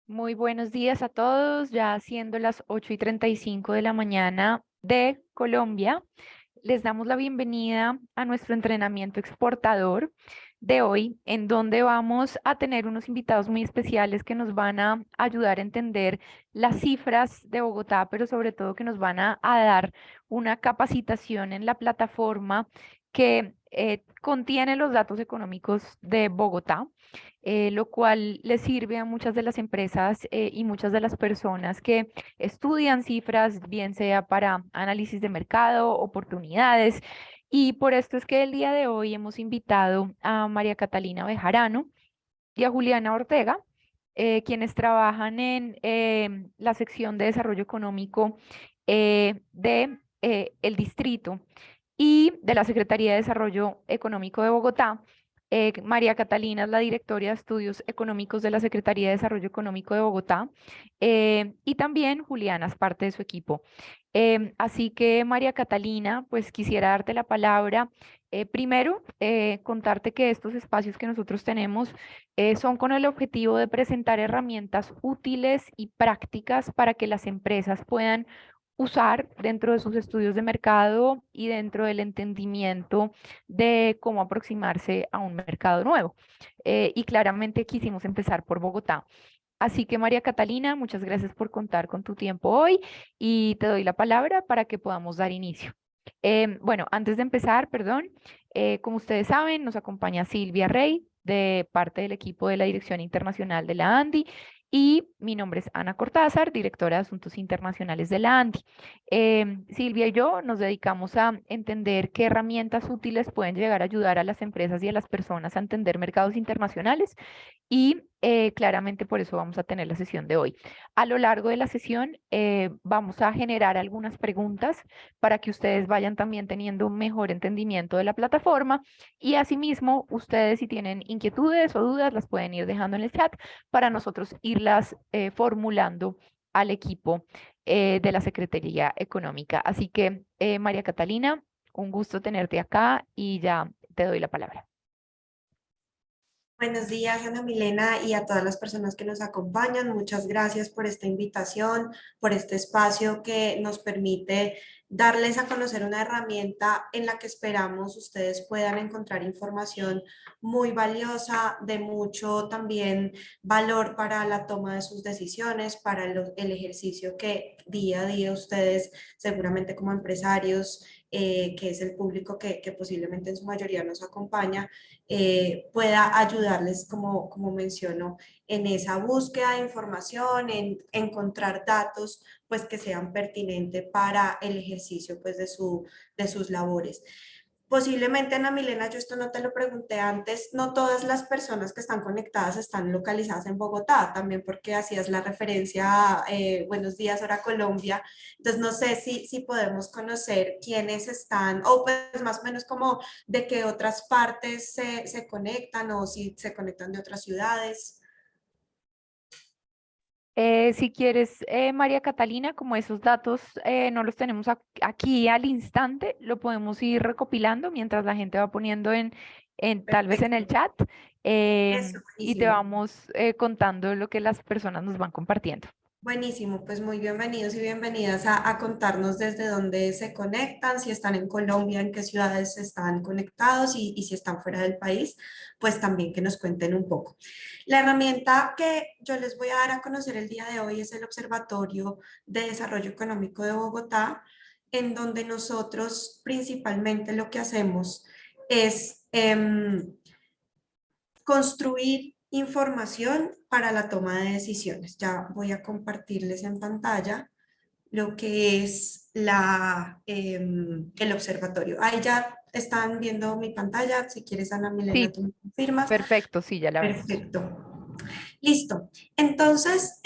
Muy buenos días a todos, ya siendo las 8:35 de la mañana de Colombia. Les damos la bienvenida a nuestro entrenamiento exportador de hoy, en donde vamos a tener unos invitados muy especiales que nos van a ayudar a entender las cifras de Bogotá, pero sobre todo que nos van a dar una capacitación en la plataforma que contiene los datos económicos de Bogotá, lo cual le sirve a muchas de las empresas y muchas de las personas que estudian cifras, bien sea para análisis de mercado, oportunidades. Y por esto es que el día de hoy hemos invitado a María Catalina Bejarano y a Juliana Ortega, quienes trabajan en la sección de desarrollo económico de el distrito y de la Secretaría de Desarrollo Económico de Bogotá. María Catalina es la directora de Estudios Económicos de la Secretaría de Desarrollo Económico de Bogotá, y también Juliana es parte de su equipo. Así que María Catalina, pues quisiera darte la palabra. Primero, contarte que estos espacios que nosotros tenemos son con el objetivo de presentar herramientas útiles y prácticas para que las empresas puedan usar dentro de sus estudios de mercado y dentro del entendimiento de cómo aproximarse a un mercado nuevo. Y claramente quisimos empezar por Bogotá. Así que María Catalina, muchas gracias por contar con tu tiempo hoy y te doy la palabra para que podamos dar inicio. Bueno, antes de empezar, perdón, como ustedes saben, nos acompaña Silvia Rey de parte del equipo de la Dirección Internacional de la ANDI, y mi nombre es Ana Cortázar, directora de Asuntos Internacionales de la ANDI. Silvia y yo nos dedicamos a entender qué herramientas útiles pueden llegar a ayudar a las empresas y a las personas a entender mercados internacionales, y claramente por eso vamos a tener la sesión de hoy. A lo largo de la sesión vamos a generar algunas preguntas para que ustedes vayan también teniendo un mejor entendimiento de la plataforma, y asimismo ustedes, si tienen inquietudes o dudas, las pueden ir dejando en el chat para nosotros irlas formulando al equipo de la Secretaría Económica. Así que María Catalina, un gusto tenerte acá y ya te doy la palabra. Buenos días, Ana Milena, y a todas las personas que nos acompañan. Muchas gracias por esta invitación, por este espacio que nos permite darles a conocer una herramienta en la que esperamos ustedes puedan encontrar información muy valiosa, de mucho también valor para la toma de sus decisiones, para el ejercicio que día a día ustedes, seguramente como empresarios, que es el público que posiblemente en su mayoría nos acompaña, pueda ayudarles, como menciono, en esa búsqueda de información, en encontrar datos pues que sean pertinentes para el ejercicio pues de sus labores. Posiblemente, Ana Milena, yo esto no te lo pregunté antes, no todas las personas que están conectadas están localizadas en Bogotá, también porque hacías la referencia a Buenos Días, hora Colombia. Entonces, no sé si podemos conocer quiénes están, o pues más o menos como de qué otras partes se conectan, o si se conectan de otras ciudades. Si quieres, María Catalina, como esos datos no los tenemos aquí al instante, lo podemos ir recopilando mientras la gente va poniendo en tal vez en el Perfecto. chat, Eso, y te buenísimo. vamos contando lo que las personas nos van compartiendo. Buenísimo, pues muy bienvenidos y bienvenidas a contarnos desde dónde se conectan, si están en Colombia, en qué ciudades están conectados y si están fuera del país, pues también que nos cuenten un poco. La herramienta que yo les voy a dar a conocer el día de hoy es el Observatorio de Desarrollo Económico de Bogotá, en donde nosotros principalmente lo que hacemos es construir información para la toma de decisiones. Ya voy a compartirles en pantalla lo que es el observatorio. Ahí ya están viendo mi pantalla. Si quieres, Ana Milena, Sí, tú me confirmas. perfecto, sí, ya la vemos. Perfecto. Listo. Entonces,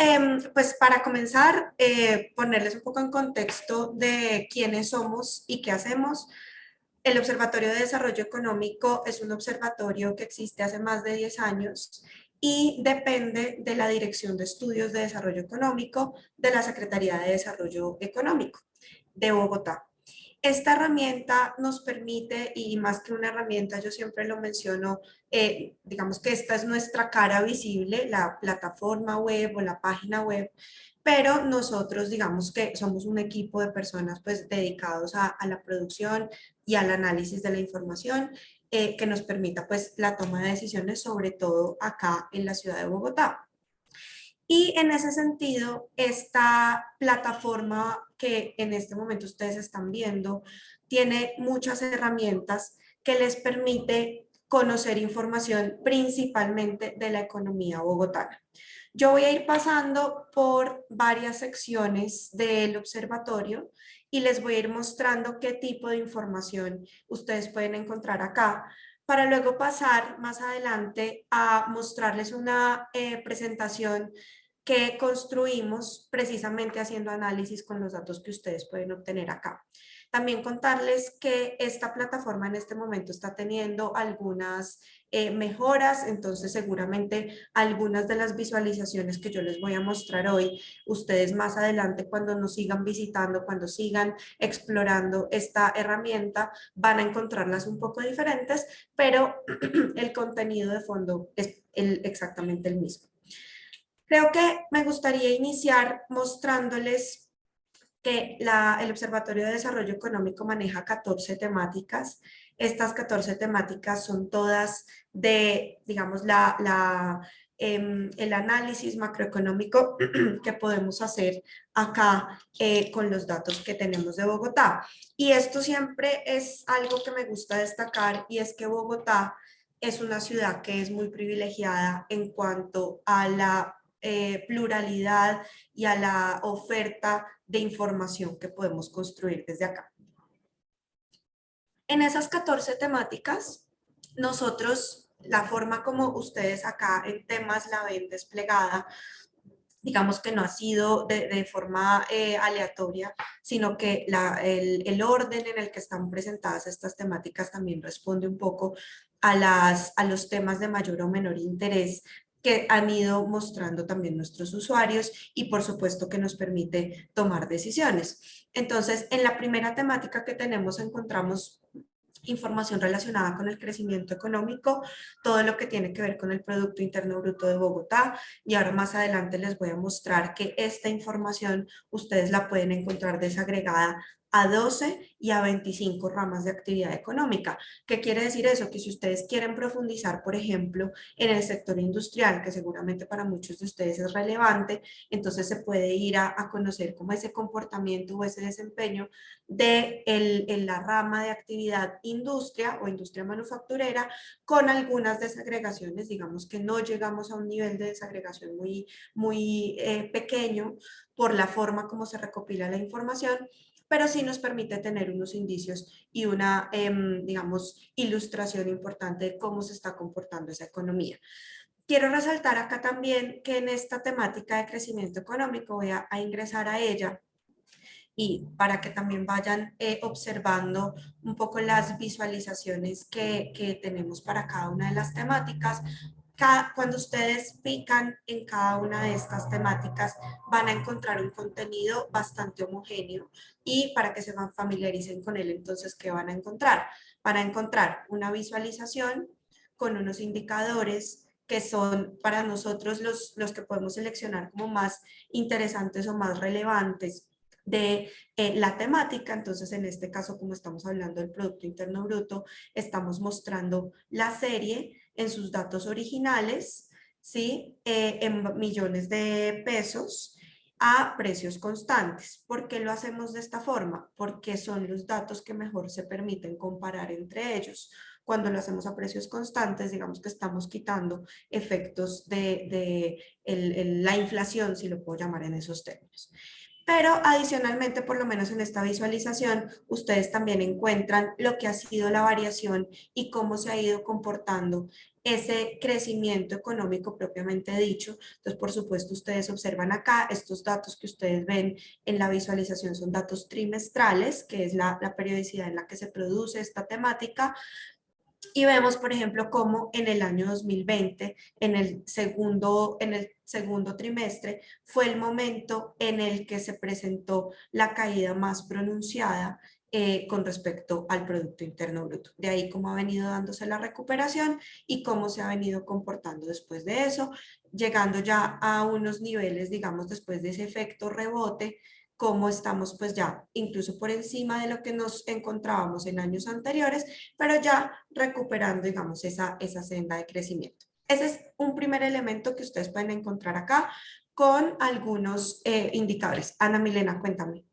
pues para comenzar, ponerles un poco en contexto de quiénes somos y qué hacemos. El Observatorio de Desarrollo Económico es un observatorio que existe hace más de 10 años y depende de la Dirección de Estudios de Desarrollo Económico de la Secretaría de Desarrollo Económico de Bogotá. Esta herramienta nos permite, y más que una herramienta, yo siempre lo menciono, digamos que esta es nuestra cara visible, la plataforma web o la página web, pero nosotros digamos que somos un equipo de personas pues dedicados a la producción y al análisis de la información que nos permita pues la toma de decisiones, sobre todo acá en la ciudad de Bogotá. Y en ese sentido, esta plataforma que en este momento ustedes están viendo tiene muchas herramientas que les permite conocer información principalmente de la economía bogotana. Yo voy a ir pasando por varias secciones del observatorio y les voy a ir mostrando qué tipo de información ustedes pueden encontrar acá para luego pasar más adelante a mostrarles una presentación que construimos precisamente haciendo análisis con los datos que ustedes pueden obtener acá. También contarles que esta plataforma en este momento está teniendo algunas mejoras, entonces seguramente algunas de las visualizaciones que yo les voy a mostrar hoy, ustedes más adelante cuando nos sigan visitando, cuando sigan explorando esta herramienta, van a encontrarlas un poco diferentes, pero el contenido de fondo es exactamente el mismo. Creo que me gustaría iniciar mostrándoles que el Observatorio de Desarrollo Económico maneja 14 temáticas. Estas 14 temáticas son todas de, digamos, el análisis macroeconómico que podemos hacer acá con los datos que tenemos de Bogotá. Y esto siempre es algo que me gusta destacar y es que Bogotá es una ciudad que es muy privilegiada en cuanto a la pluralidad y a la oferta de información que podemos construir desde acá. En esas 14 temáticas, nosotros, la forma como ustedes acá en temas la ven desplegada, digamos que no ha sido de forma aleatoria, sino que el orden en el que están presentadas estas temáticas también responde un poco a los temas de mayor o menor interés que han ido mostrando también nuestros usuarios y por supuesto que nos permite tomar decisiones. Entonces, en la primera temática que tenemos encontramos información relacionada con el crecimiento económico, todo lo que tiene que ver con el Producto Interno Bruto de Bogotá, y ahora más adelante les voy a mostrar que esta información ustedes la pueden encontrar desagregada a 12 y a 25 ramas de actividad económica. ¿Qué quiere decir eso? Que si ustedes quieren profundizar, por ejemplo, en el sector industrial, que seguramente para muchos de ustedes es relevante, entonces se puede ir a conocer cómo ese comportamiento o ese desempeño en la rama de actividad industria o industria manufacturera con algunas desagregaciones, digamos que no llegamos a un nivel de desagregación muy pequeño por la forma como se recopila la información, pero sí nos permite tener unos indicios y una, digamos, ilustración importante de cómo se está comportando esa economía. Quiero resaltar acá también que en esta temática de crecimiento económico voy a ingresar a ella y para que también vayan observando un poco las visualizaciones que tenemos para cada una de las temáticas. Cuando ustedes pican en cada una de estas temáticas van a encontrar un contenido bastante homogéneo y para que se familiaricen con él, entonces, ¿qué van a encontrar? Van a encontrar una visualización con unos indicadores que son para nosotros los que podemos seleccionar como más interesantes o más relevantes de la temática. Entonces, en este caso, como estamos hablando del Producto Interno Bruto, estamos mostrando la serie en sus datos originales, ¿sí? En millones de pesos a precios constantes. ¿Por qué lo hacemos de esta forma? Porque son los datos que mejor se permiten comparar entre ellos. Cuando lo hacemos a precios constantes, digamos que estamos quitando efectos la inflación, si lo puedo llamar en esos términos. Pero adicionalmente, por lo menos en esta visualización, ustedes también encuentran lo que ha sido la variación y cómo se ha ido comportando ese crecimiento económico propiamente dicho. Entonces, por supuesto, ustedes observan acá, estos datos que ustedes ven en la visualización son datos trimestrales, que es la periodicidad en la que se produce esta temática, y vemos, por ejemplo, cómo en el año 2020, en el segundo trimestre, fue el momento en el que se presentó la caída más pronunciada con respecto al Producto Interno Bruto. De ahí cómo ha venido dándose la recuperación y cómo se ha venido comportando después de eso, llegando ya a unos niveles, digamos, después de ese efecto rebote, cómo estamos pues ya incluso por encima de lo que nos encontrábamos en años anteriores, pero ya recuperando, digamos, esa senda de crecimiento. Ese es un primer elemento que ustedes pueden encontrar acá con algunos indicadores. Ana Milena, cuéntame.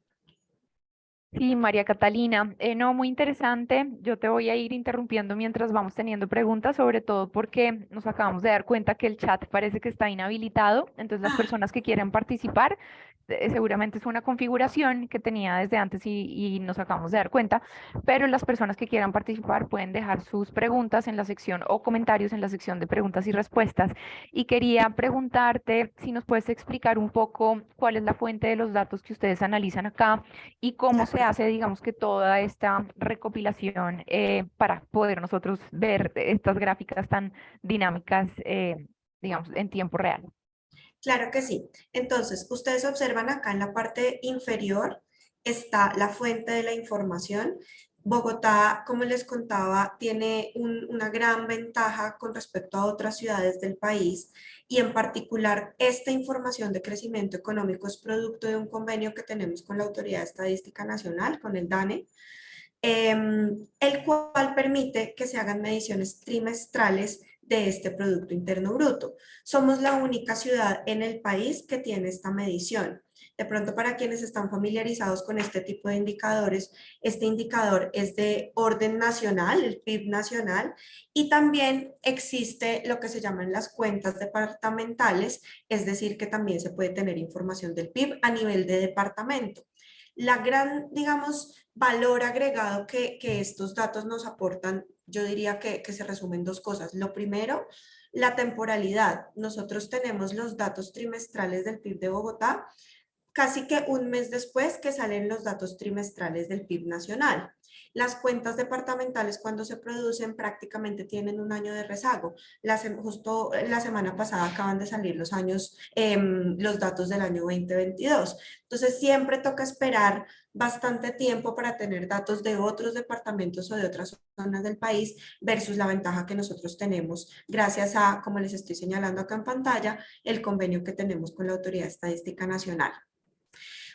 Sí, María Catalina, no, muy interesante. Yo te voy a ir interrumpiendo mientras vamos teniendo preguntas, sobre todo porque nos acabamos de dar cuenta que el chat parece que está inhabilitado. Entonces, las Ah, personas que quieran participar, seguramente es una configuración que tenía desde antes y nos acabamos de dar cuenta, pero las personas que quieran participar pueden dejar sus preguntas en la sección o comentarios en la sección de preguntas y respuestas. Y quería preguntarte si nos puedes explicar un poco cuál es la fuente de los datos que ustedes analizan acá y de cómo se acuerdo. hace, digamos, que toda esta recopilación para poder nosotros ver estas gráficas tan dinámicas, digamos, en tiempo real. Claro que sí. Entonces, ustedes observan acá en la parte inferior está la fuente de la información. Bogotá, como les contaba, tiene una gran ventaja con respecto a otras ciudades del país y en particular esta información de crecimiento económico es producto de un convenio que tenemos con la Autoridad Estadística Nacional, con el DANE, el cual permite que se hagan mediciones trimestrales de este Producto Interno Bruto. Somos la única ciudad en el país que tiene esta medición. De pronto, para quienes están familiarizados con este tipo de indicadores, este indicador es de orden nacional, el PIB nacional, y también existe lo que se llaman las cuentas departamentales, es decir, que también se puede tener información del PIB a nivel de departamento. La gran, digamos, valor agregado que estos datos nos aportan, yo diría que se resumen dos cosas. Lo primero, la temporalidad. Nosotros tenemos los datos trimestrales del PIB de Bogotá casi que un mes después que salen los datos trimestrales del PIB nacional. Las cuentas departamentales cuando se producen prácticamente tienen un año de rezago. Justo la semana pasada acaban de salir los datos del año 2022. Entonces siempre toca esperar bastante tiempo para tener datos de otros departamentos o de otras zonas del país versus la ventaja que nosotros tenemos gracias a, como les estoy señalando acá en pantalla, el convenio que tenemos con la Autoridad Estadística Nacional.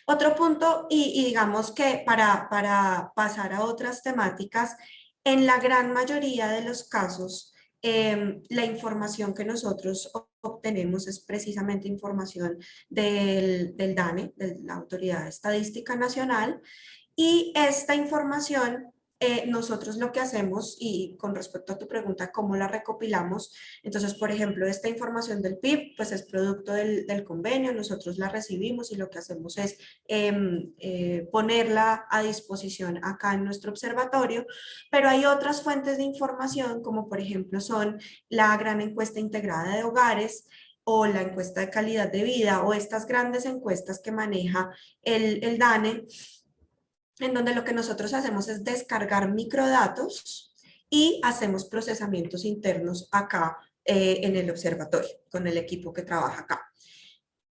Otro punto, y digamos que para pasar a otras temáticas, en la gran mayoría de los casos, la información que nosotros obtenemos es precisamente información del DANE, de la Autoridad Estadística Nacional, y esta información, nosotros lo que hacemos, y con respecto a tu pregunta, ¿cómo la recopilamos? Entonces, por ejemplo, esta información del PIB, pues es producto del convenio, nosotros la recibimos y lo que hacemos es ponerla a disposición acá en nuestro observatorio, pero hay otras fuentes de información, como por ejemplo son la gran encuesta integrada de hogares, o la encuesta de calidad de vida, o estas grandes encuestas que maneja el DANE, en donde lo que nosotros hacemos es descargar microdatos y hacemos procesamientos internos acá en el observatorio, con el equipo que trabaja acá.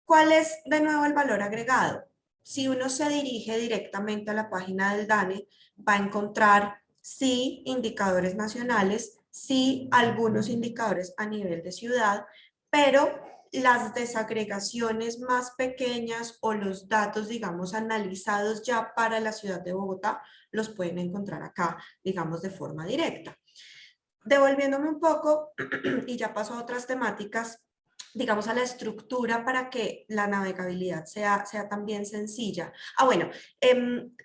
¿Cuál es de nuevo el valor agregado? Si uno se dirige directamente a la página del DANE, va a encontrar sí indicadores nacionales, sí algunos indicadores a nivel de ciudad, pero las desagregaciones más pequeñas o los datos, digamos, analizados ya para la ciudad de Bogotá, los pueden encontrar acá, digamos, de forma directa. Devolviéndome un poco, y ya paso a otras temáticas, digamos, a la estructura para que la navegabilidad sea también sencilla. Bueno,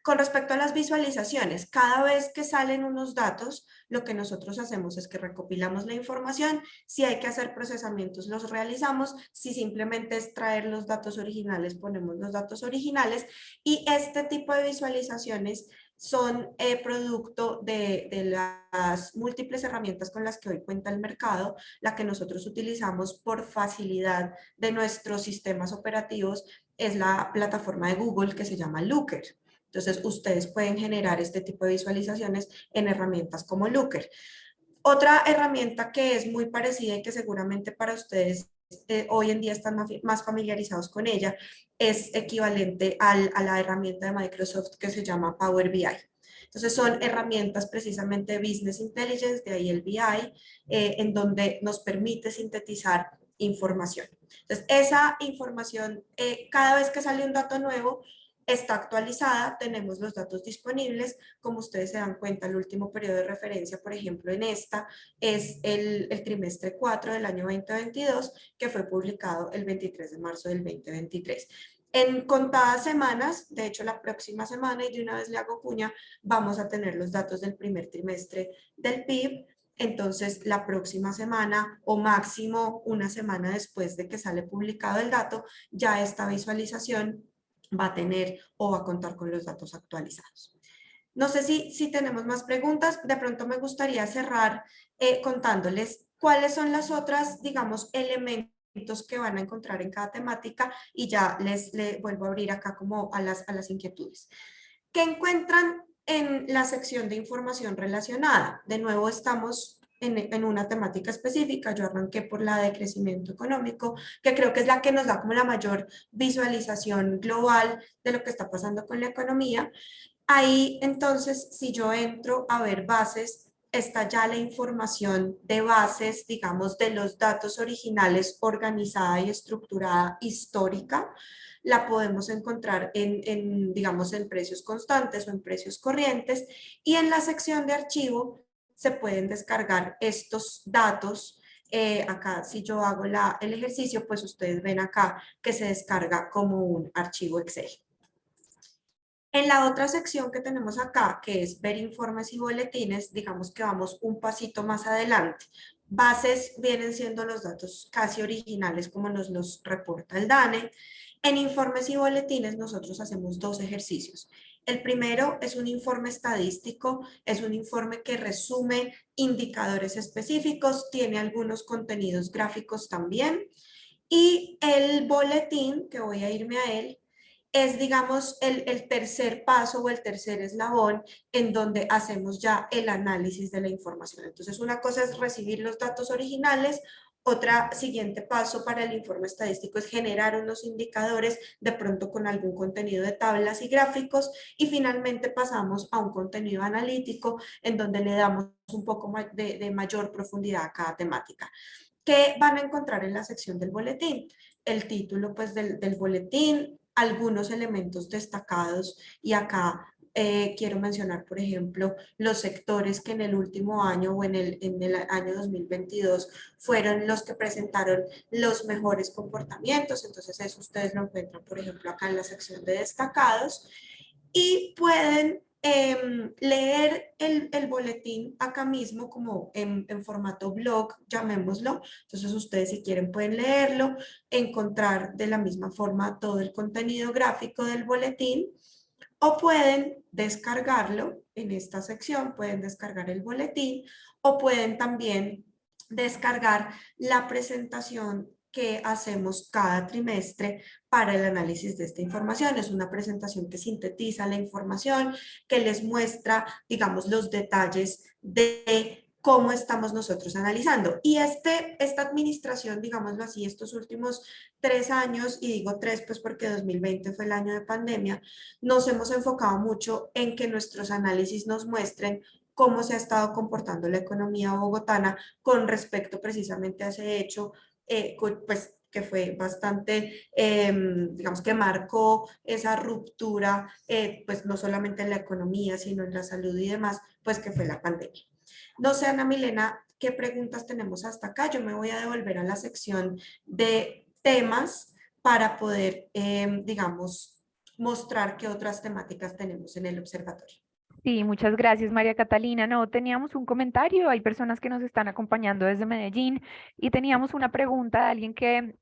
con respecto a las visualizaciones, cada vez que salen unos datos, lo que nosotros hacemos es que recopilamos la información, si hay que hacer procesamientos los realizamos, si simplemente es traer los datos originales, ponemos los datos originales, y este tipo de visualizaciones son producto de las múltiples herramientas con las que hoy cuenta el mercado. La que nosotros utilizamos por facilidad de nuestros sistemas operativos es la plataforma de Google que se llama Looker. Entonces, ustedes pueden generar este tipo de visualizaciones en herramientas como Looker. Otra herramienta que es muy parecida y que seguramente para ustedes hoy en día están más familiarizados con ella es equivalente a la herramienta de Microsoft que se llama Power BI. Entonces son herramientas precisamente de Business Intelligence, de ahí el BI, en donde nos permite sintetizar información. Entonces esa información, cada vez que sale un dato nuevo, está actualizada, tenemos los datos disponibles, como ustedes se dan cuenta, el último periodo de referencia, por ejemplo, en esta es el trimestre 4 del año 2022, que fue publicado el 23 de marzo del 2023. En contadas semanas, de hecho la próxima semana, y de una vez le hago cuña, vamos a tener los datos del primer trimestre del PIB. Entonces, la próxima semana o máximo una semana después de que sale publicado el dato, ya esta visualización va a tener o va a contar con los datos actualizados. No sé si tenemos más preguntas. De pronto me gustaría cerrar contándoles cuáles son las otras, digamos, elementos que van a encontrar en cada temática y ya les vuelvo a abrir acá como a las inquietudes. ¿Qué encuentran en la sección de información relacionada? De nuevo estamos en una temática específica. Yo arranqué por la de crecimiento económico, que creo que es la que nos da como la mayor visualización global de lo que está pasando con la economía. Ahí entonces, si yo entro a ver bases, está ya la información de bases, digamos, de los datos originales organizada y estructurada histórica. La podemos encontrar digamos, en precios constantes o en precios corrientes. Y en la sección de archivo se pueden descargar estos datos. Acá, si yo hago el ejercicio, pues ustedes ven acá que se descarga como un archivo Excel. En la otra sección que tenemos acá, que es ver informes y boletines, digamos que vamos un pasito más adelante. Bases vienen siendo los datos casi originales como nos los reporta el DANE. En informes y boletines nosotros hacemos dos ejercicios. El primero es un informe estadístico, es un informe que resume indicadores específicos, tiene algunos contenidos gráficos también. Y el boletín, que voy a irme a él, es, digamos, el tercer paso o el tercer eslabón en donde hacemos ya el análisis de la información. Entonces, una cosa es recibir los datos originales, otra siguiente paso para el informe estadístico es generar unos indicadores, de pronto con algún contenido de tablas y gráficos, y finalmente pasamos a un contenido analítico en donde le damos un poco de mayor profundidad a cada temática. ¿Qué van a encontrar en la sección del boletín? El título pues del boletín, algunos elementos destacados y acá quiero mencionar, por ejemplo, los sectores que en el último año o en el año 2022 fueron los que presentaron los mejores comportamientos. Entonces eso ustedes lo encuentran, por ejemplo, acá en la sección de destacados y pueden leer el boletín acá mismo como en formato blog, llamémoslo. Entonces ustedes si quieren pueden leerlo, encontrar de la misma forma todo el contenido gráfico del boletín o pueden descargarlo en esta sección, pueden descargar el boletín o pueden también descargar la presentación que hacemos cada trimestre para el análisis de esta información. Es una presentación que sintetiza la información, que les muestra, digamos, los detalles de cómo estamos nosotros analizando. Y esta administración, digámoslo así, estos últimos 3 años, y digo 3 pues porque 2020 fue el año de pandemia, nos hemos enfocado mucho en que nuestros análisis nos muestren cómo se ha estado comportando la economía bogotana con respecto precisamente a ese hecho, pues que fue bastante, digamos que marcó esa ruptura, pues no solamente en la economía, sino en la salud y demás, pues que fue la pandemia. No sé, Ana Milena, qué preguntas tenemos hasta acá. Yo me voy a devolver a la sección de temas para poder, digamos, mostrar qué otras temáticas tenemos en el observatorio. Sí, muchas gracias, María Catalina. No, teníamos un comentario, hay personas que nos están acompañando desde Medellín y teníamos una pregunta de alguien que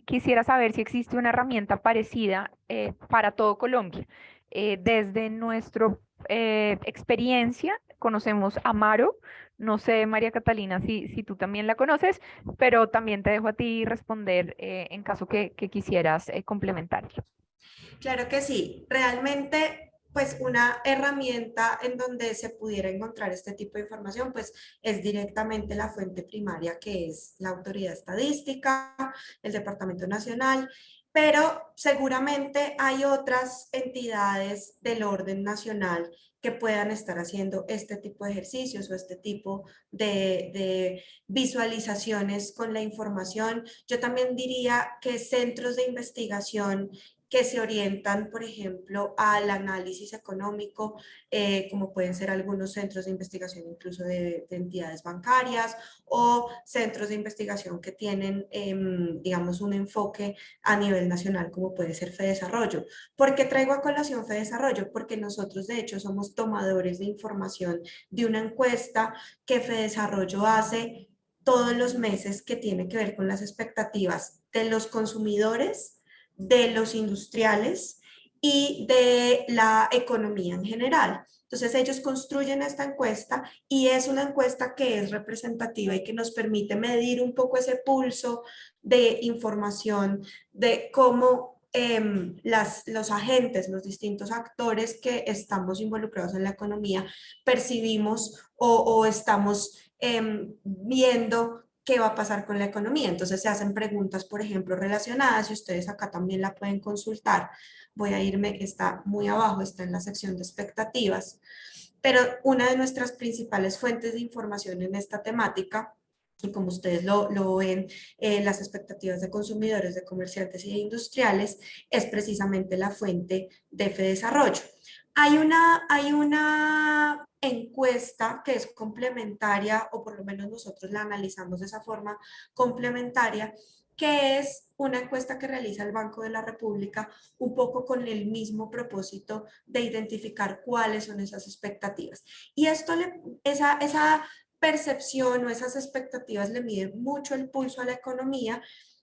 quisiera saber si existe una herramienta parecida para todo Colombia. Desde nuestra experiencia, conocemos Amaro. No sé, María Catalina, si tú también la conoces, pero también te dejo a ti responder en caso que quisieras complementarlo. Claro que sí, realmente pues una herramienta en donde se pudiera encontrar este tipo de información pues es directamente la fuente primaria que es la autoridad estadística, el Departamento Nacional, pero seguramente hay otras entidades del orden nacional que puedan estar haciendo este tipo de ejercicios o este tipo de visualizaciones con la información. Yo también diría que centros de investigación que se orientan, por ejemplo, al análisis económico, como pueden ser algunos centros de investigación incluso de entidades bancarias o centros de investigación que tienen, digamos, un enfoque a nivel nacional, como puede ser FEDesarrollo. ¿Por qué traigo a colación FEDesarrollo? Porque nosotros, de hecho, somos tomadores de información de una encuesta que FEDesarrollo hace todos los meses que tiene que ver con las expectativas de los consumidores, de los industriales y de la economía en general. Entonces ellos construyen esta encuesta y es una encuesta que es representativa y que nos permite medir un poco ese pulso de información de cómo los agentes, los distintos actores que estamos involucrados en la economía percibimos o estamos viendo qué va a pasar con la economía. Entonces se hacen preguntas, por ejemplo, relacionadas y ustedes acá también la pueden consultar. Voy a irme, está muy abajo, está en la sección de expectativas. Pero una de nuestras principales fuentes de información en esta temática, y como ustedes lo ven, las expectativas de consumidores, de comerciantes y de industriales, es precisamente la fuente de FEDesarrollo. Hay una encuesta que es complementaria, o por lo menos nosotros la analizamos de esa forma complementaria, que es una encuesta que realiza el Banco de la República un poco con el mismo propósito de identificar cuáles son esas expectativas. Y esa percepción o esas expectativas le miden mucho el pulso a la economía.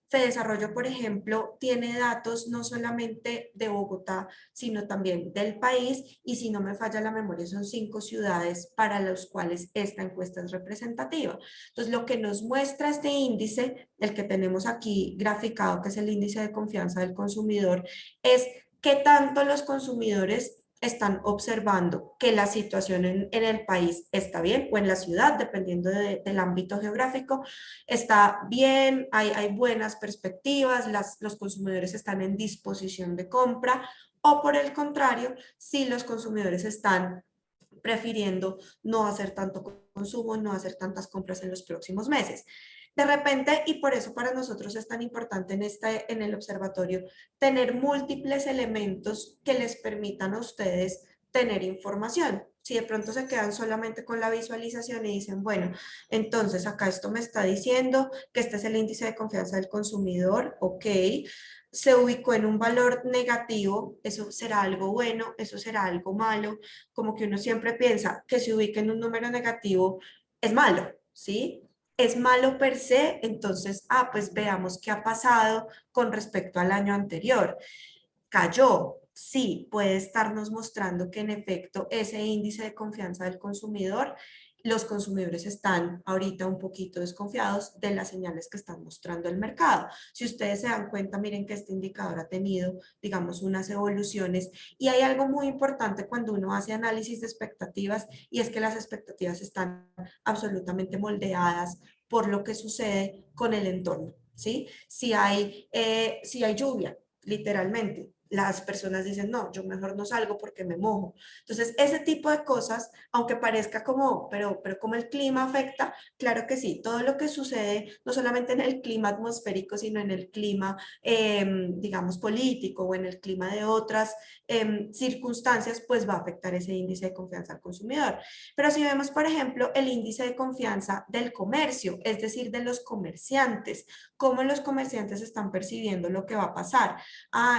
FEDesarrollo, por ejemplo, tiene datos no solamente de Bogotá, sino también del país, y si no me falla la memoria, son 5 ciudades para las cuales esta encuesta es representativa. Entonces, lo que nos muestra este índice, el que tenemos aquí graficado, que es el índice de confianza del consumidor, es qué tanto los consumidores están observando que la situación en el país está bien, o en la ciudad, dependiendo del ámbito geográfico, está bien, hay buenas perspectivas, los consumidores están en disposición de compra, o por el contrario, si los consumidores están prefiriendo no hacer tanto consumo, no hacer tantas compras en los próximos meses. De repente, y por eso para nosotros es tan importante en el observatorio, tener múltiples elementos que les permitan a ustedes tener información. Si de pronto se quedan solamente con la visualización y dicen, bueno, entonces acá esto me está diciendo que este es el índice de confianza del consumidor, ok, se ubicó en un valor negativo, eso será algo bueno, eso será algo malo, como que uno siempre piensa que se ubique en un número negativo es malo, ¿sí? Es malo per se, entonces, pues veamos qué ha pasado con respecto al año anterior. Cayó, sí, puede estarnos mostrando que en efecto ese índice de confianza del consumidor, los consumidores están ahorita un poquito desconfiados de las señales que están mostrando el mercado. Si ustedes se dan cuenta, miren que este indicador ha tenido, digamos, unas evoluciones, y hay algo muy importante cuando uno hace análisis de expectativas, y es que las expectativas están absolutamente moldeadas por lo que sucede con el entorno, ¿sí? Si hay lluvia, literalmente, las personas dicen, no, yo mejor no salgo porque me mojo. Entonces, ese tipo de cosas, aunque parezca como, pero como el clima afecta, claro que sí, todo lo que sucede, no solamente en el clima atmosférico, sino en el clima, digamos, político o en el clima de otras circunstancias, pues va a afectar ese índice de confianza al consumidor. Pero si vemos, por ejemplo, el índice de confianza del comercio, es decir, de los comerciantes, cómo los comerciantes están percibiendo lo que va a pasar.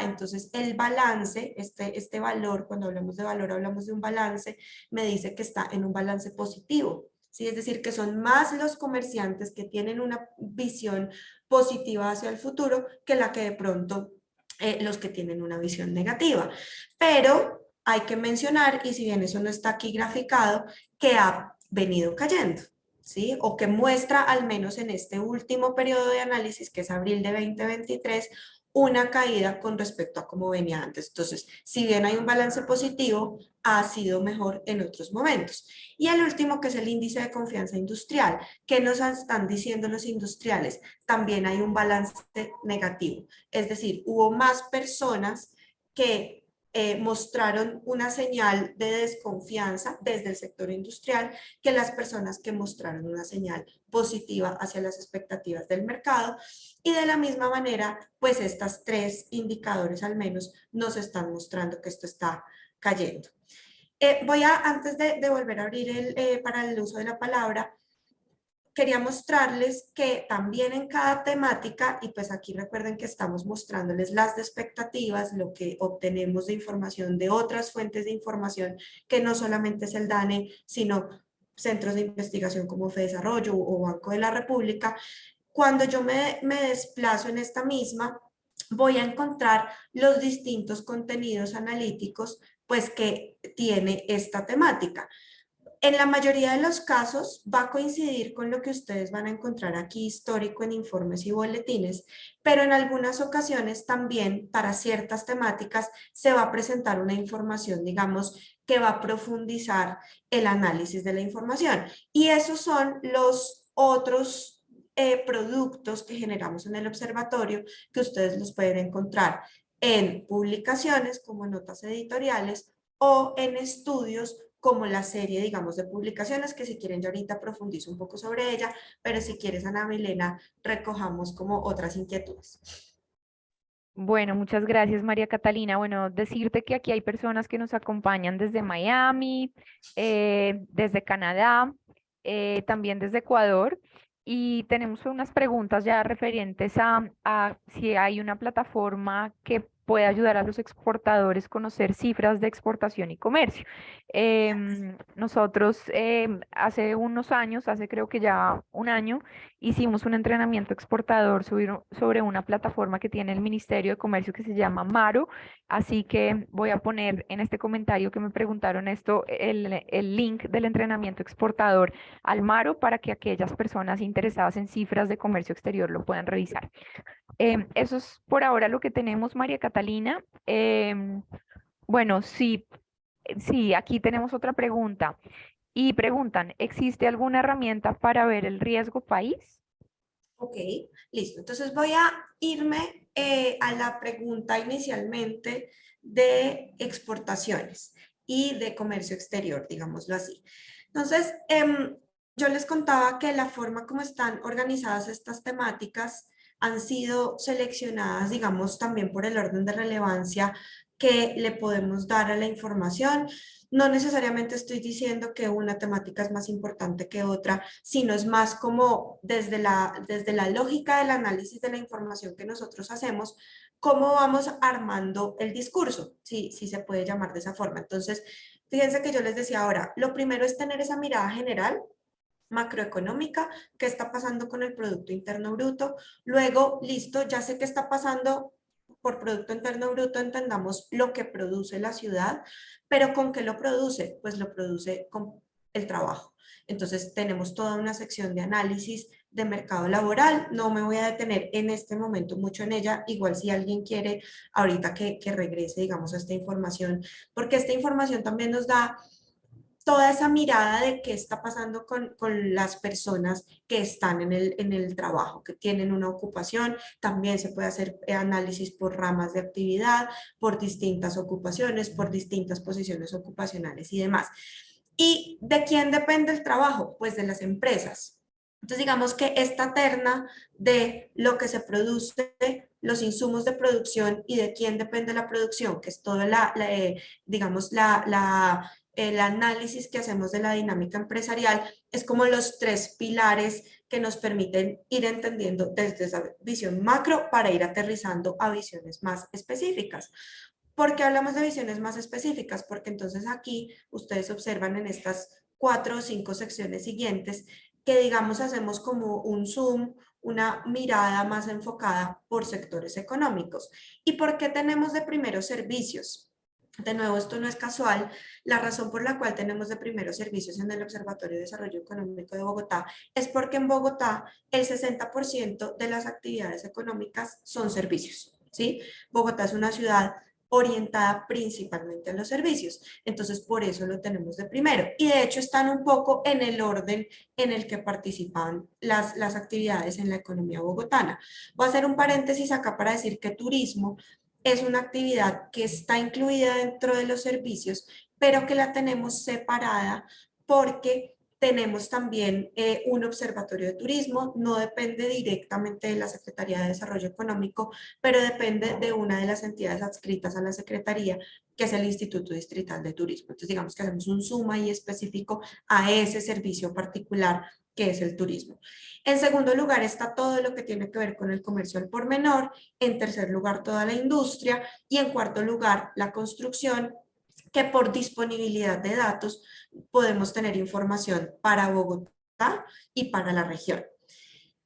Entonces el balance, este valor, cuando hablamos de valor, hablamos de un balance, me dice que está en un balance positivo. ¿Sí? Es decir, que son más los comerciantes que tienen una visión positiva hacia el futuro que la que de pronto los que tienen una visión negativa. Pero hay que mencionar, y si bien eso no está aquí graficado, que ha venido cayendo. ¿Sí? O que muestra, al menos en este último periodo de análisis, que es abril de 2023, una caída con respecto a cómo venía antes. Entonces, si bien hay un balance positivo, ha sido mejor en otros momentos. Y el último, que es el índice de confianza industrial. ¿Qué nos están diciendo los industriales? También hay un balance negativo. Es decir, hubo más personas que mostraron una señal de desconfianza desde el sector industrial que las personas que mostraron una señal positiva hacia las expectativas del mercado. Y de la misma manera, pues estas tres indicadores al menos nos están mostrando que esto está cayendo. Antes de volver a abrir para el uso de la palabra, quería mostrarles que también en cada temática, y pues aquí recuerden que estamos mostrándoles las de expectativas, lo que obtenemos de información de otras fuentes de información, que no solamente es el DANE, sino centros de investigación como FEDesarrollo o Banco de la República. Cuando yo me desplazo en esta misma, voy a encontrar los distintos contenidos analíticos pues que tiene esta temática. En la mayoría de los casos va a coincidir con lo que ustedes van a encontrar aquí histórico en informes y boletines, pero en algunas ocasiones también para ciertas temáticas se va a presentar una información, digamos, que va a profundizar el análisis de la información. Y esos son los otros productos que generamos en el observatorio, que ustedes los pueden encontrar en publicaciones como notas editoriales o en estudios como la serie, digamos, de publicaciones, que si quieren yo ahorita profundizo un poco sobre ella, pero si quieres, Ana Milena, recojamos como otras inquietudes. Bueno, muchas gracias, María Catalina. Bueno, decirte que aquí hay personas que nos acompañan desde Miami, desde Canadá, también desde Ecuador, y tenemos unas preguntas ya referentes a si hay una plataforma que pueda ayudar a los exportadores a conocer cifras de exportación y comercio. Nosotros hace unos años, hace creo que ya un año, hicimos un entrenamiento exportador sobre una plataforma que tiene el Ministerio de Comercio que se llama Maro, así que voy a poner en este comentario que me preguntaron esto, el link del entrenamiento exportador al Maro para que aquellas personas interesadas en cifras de comercio exterior lo puedan revisar. Eso es por ahora lo que tenemos, María Catalina. Bueno, sí, sí, aquí tenemos otra pregunta. Y preguntan, ¿existe alguna herramienta para ver el riesgo país? Ok, listo. Entonces voy a irme a la pregunta inicialmente de exportaciones y de comercio exterior, digámoslo así. Entonces, yo les contaba que la forma como están organizadas estas temáticas han sido seleccionadas, digamos, también por el orden de relevancia que le podemos dar a la información. No necesariamente estoy diciendo que una temática es más importante que otra, sino es más como desde la lógica del análisis de la información que nosotros hacemos, cómo vamos armando el discurso, si se puede llamar de esa forma. Entonces, fíjense que yo les decía ahora, lo primero es tener esa mirada general macroeconómica, qué está pasando con el Producto Interno Bruto. Luego, listo, ya sé qué está pasando por Producto Interno Bruto, entendamos lo que produce la ciudad, pero ¿con qué lo produce? Pues lo produce con el trabajo. Entonces, tenemos toda una sección de análisis de mercado laboral. No me voy a detener en este momento mucho en ella, igual si alguien quiere ahorita que regrese, digamos, a esta información, porque esta información también nos da toda esa mirada de qué está pasando con las personas que están en el trabajo, que tienen una ocupación. También se puede hacer análisis por ramas de actividad, por distintas ocupaciones, por distintas posiciones ocupacionales y demás. ¿Y de quién depende el trabajo? Pues de las empresas. Entonces, digamos que esta terna de lo que se produce, los insumos de producción y de quién depende la producción, que es todo digamos, el análisis que hacemos de la dinámica empresarial, es como los tres pilares que nos permiten ir entendiendo desde esa visión macro para ir aterrizando a visiones más específicas. ¿Por qué hablamos de visiones más específicas? Porque entonces aquí ustedes observan en estas 4 o 5 secciones siguientes que digamos hacemos como un zoom, una mirada más enfocada por sectores económicos. ¿Y por qué tenemos de primeros servicios? De nuevo, esto no es casual. La razón por la cual tenemos de primeros servicios en el Observatorio de Desarrollo Económico de Bogotá es porque en Bogotá el 60% de las actividades económicas son servicios. ¿sí? Bogotá es una ciudad orientada principalmente a los servicios, entonces por eso lo tenemos de primero. Y de hecho están un poco en el orden en el que participan las actividades en la economía bogotana. Voy a hacer un paréntesis acá para decir que turismo es una actividad que está incluida dentro de los servicios, pero que la tenemos separada porque tenemos también un observatorio de turismo, no depende directamente de la Secretaría de Desarrollo Económico, pero depende de una de las entidades adscritas a la Secretaría, que es el Instituto Distrital de Turismo. Entonces, digamos que hacemos un suma y específico a ese servicio particular que es el turismo. En segundo lugar está todo lo que tiene que ver con el comercio al por menor, en tercer lugar toda la industria y en cuarto lugar la construcción, que por disponibilidad de datos podemos tener información para Bogotá y para la región.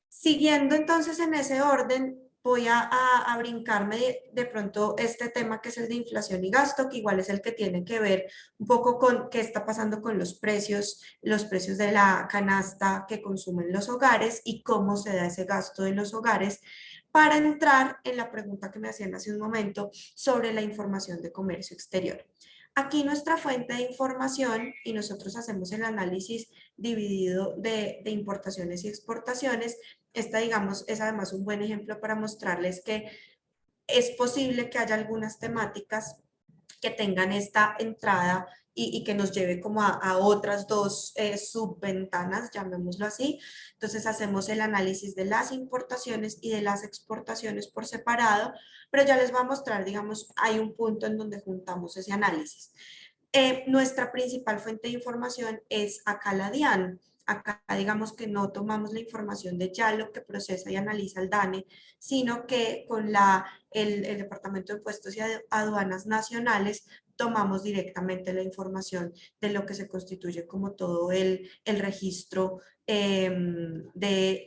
Siguiendo entonces en ese orden, voy a brincarme de pronto este tema que es el de inflación y gasto, que igual es el que tiene que ver un poco con qué está pasando con los precios de la canasta que consumen los hogares y cómo se da ese gasto de los hogares, para entrar en la pregunta que me hacían hace un momento sobre la información de comercio exterior. Aquí nuestra fuente de información, y nosotros hacemos el análisis dividido de importaciones y exportaciones. Esta, digamos, es además un buen ejemplo para mostrarles que es posible que haya algunas temáticas que tengan esta entrada y que nos lleve como a otras dos subventanas, llamémoslo así. Entonces hacemos el análisis de las importaciones y de las exportaciones por separado, pero ya les voy a mostrar, digamos, hay un punto en donde juntamos ese análisis. Nuestra principal fuente de información es acá la DIAN. Acá digamos que no tomamos la información de ya lo que procesa y analiza el DANE, sino que con el Departamento de Impuestos y Aduanas Nacionales tomamos directamente la información de lo que se constituye como todo el registro de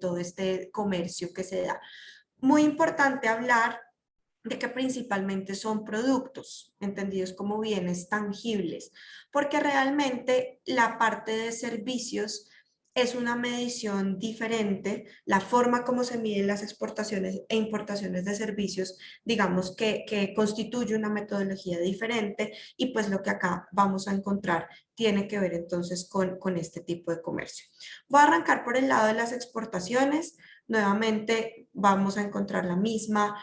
todo este comercio que se da. Muy importante hablar de que principalmente son productos, entendidos como bienes tangibles, porque realmente la parte de servicios es una medición diferente, la forma como se miden las exportaciones e importaciones de servicios, digamos que constituye una metodología diferente y pues lo que acá vamos a encontrar tiene que ver entonces con este tipo de comercio. Voy a arrancar por el lado de las exportaciones. Nuevamente vamos a encontrar la misma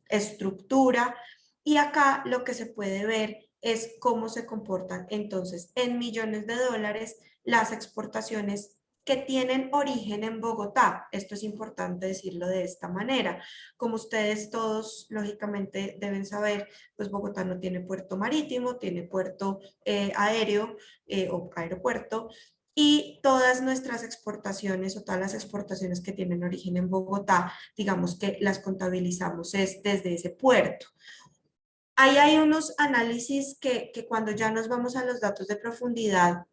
estructura y acá lo que se puede ver es cómo se comportan entonces en millones de dólares las exportaciones que tienen origen en Bogotá. Esto es importante decirlo de esta manera. Como ustedes todos lógicamente deben saber, pues Bogotá no tiene puerto marítimo, tiene puerto aéreo o aeropuerto, y todas nuestras exportaciones o todas las exportaciones que tienen origen en Bogotá, digamos que las contabilizamos es desde ese puerto. Ahí hay unos análisis que cuando ya nos vamos a los datos de profundidad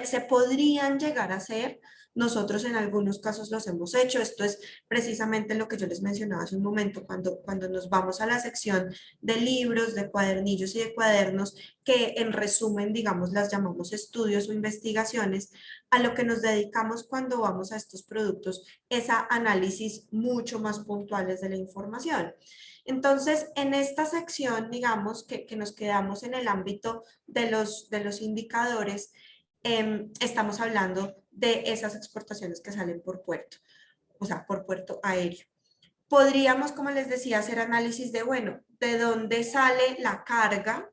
se podrían llegar a hacer. Nosotros en algunos casos los hemos hecho. Esto es precisamente lo que yo les mencionaba hace un momento, cuando nos vamos a la sección de libros, de cuadernillos y de cuadernos, que en resumen, digamos, las llamamos estudios o investigaciones. A lo que nos dedicamos cuando vamos a estos productos es a análisis mucho más puntuales de la información. Entonces, en esta sección, digamos que nos quedamos en el ámbito de los indicadores, estamos hablando de esas exportaciones que salen por puerto, o sea, por puerto aéreo. Podríamos, como les decía, hacer análisis de, bueno, de dónde sale la carga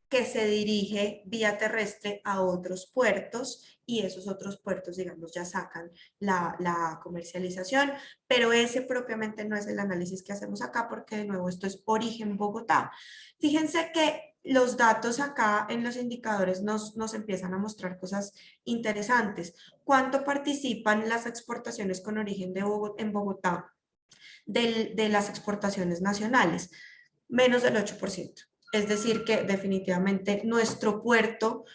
que se dirige vía terrestre a otros puertos y esos otros puertos, digamos, ya sacan la comercialización, pero ese propiamente no es el análisis que hacemos acá porque de nuevo esto es origen Bogotá. Fíjense que los datos acá en los indicadores nos empiezan a mostrar cosas interesantes. ¿Cuánto participan las exportaciones con origen en Bogotá de las exportaciones nacionales? Menos del 8%. Es decir, que definitivamente nuestro puerto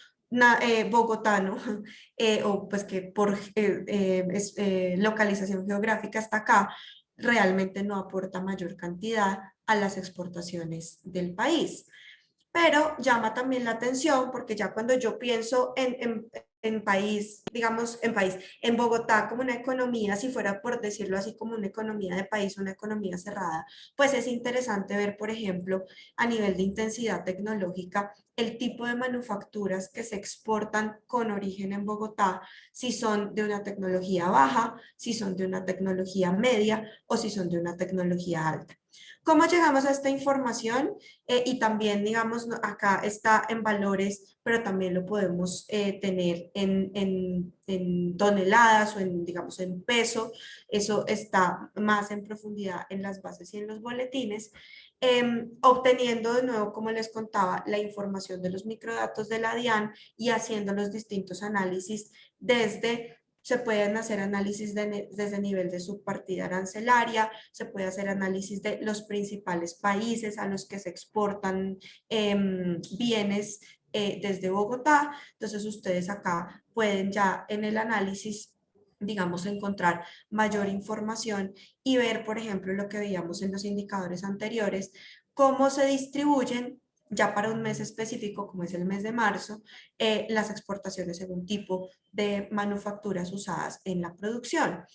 bogotano, o pues que por localización geográfica está acá, realmente no aporta mayor cantidad a las exportaciones del país. Pero llama también la atención porque ya cuando yo pienso en país, digamos, en Bogotá como una economía, si fuera por decirlo así, como una economía de país, una economía cerrada, pues es interesante ver, por ejemplo, a nivel de intensidad tecnológica, el tipo de manufacturas que se exportan con origen en Bogotá, si son de una tecnología baja, si son de una tecnología media o si son de una tecnología alta. ¿Cómo llegamos a esta información? Y también, digamos, acá está en valores, pero también lo podemos tener en toneladas o en, digamos, en peso. Eso está más en profundidad en las bases y en los boletines. Obteniendo de nuevo, como les contaba, la información de los microdatos de la DIAN y haciendo los distintos análisis desde se pueden hacer análisis desde el nivel de subpartida arancelaria, se puede hacer análisis de los principales países a los que se exportan bienes desde Bogotá. Entonces ustedes acá pueden ya en el análisis, digamos, encontrar mayor información y ver, por ejemplo, lo que veíamos en los indicadores anteriores, cómo se distribuyen ya para un mes específico, como es el mes de marzo, las exportaciones según tipo de manufacturas usadas en la producción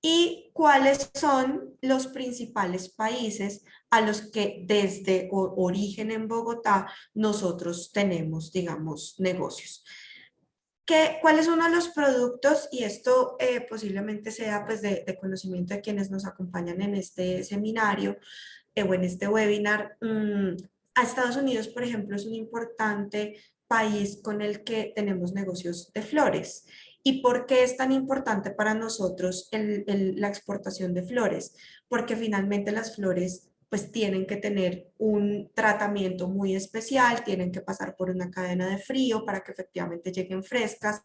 y cuáles son los principales países a los que desde origen en Bogotá nosotros tenemos, digamos, negocios. ¿Cuál es uno de los productos? Y esto posiblemente sea pues de conocimiento de quienes nos acompañan en este seminario o en este webinar. A Estados Unidos, por ejemplo, es un importante país con el que tenemos negocios de flores. ¿Y por qué es tan importante para nosotros la exportación de flores? Porque finalmente las flores pues tienen que tener un tratamiento muy especial, tienen que pasar por una cadena de frío para que efectivamente lleguen frescas.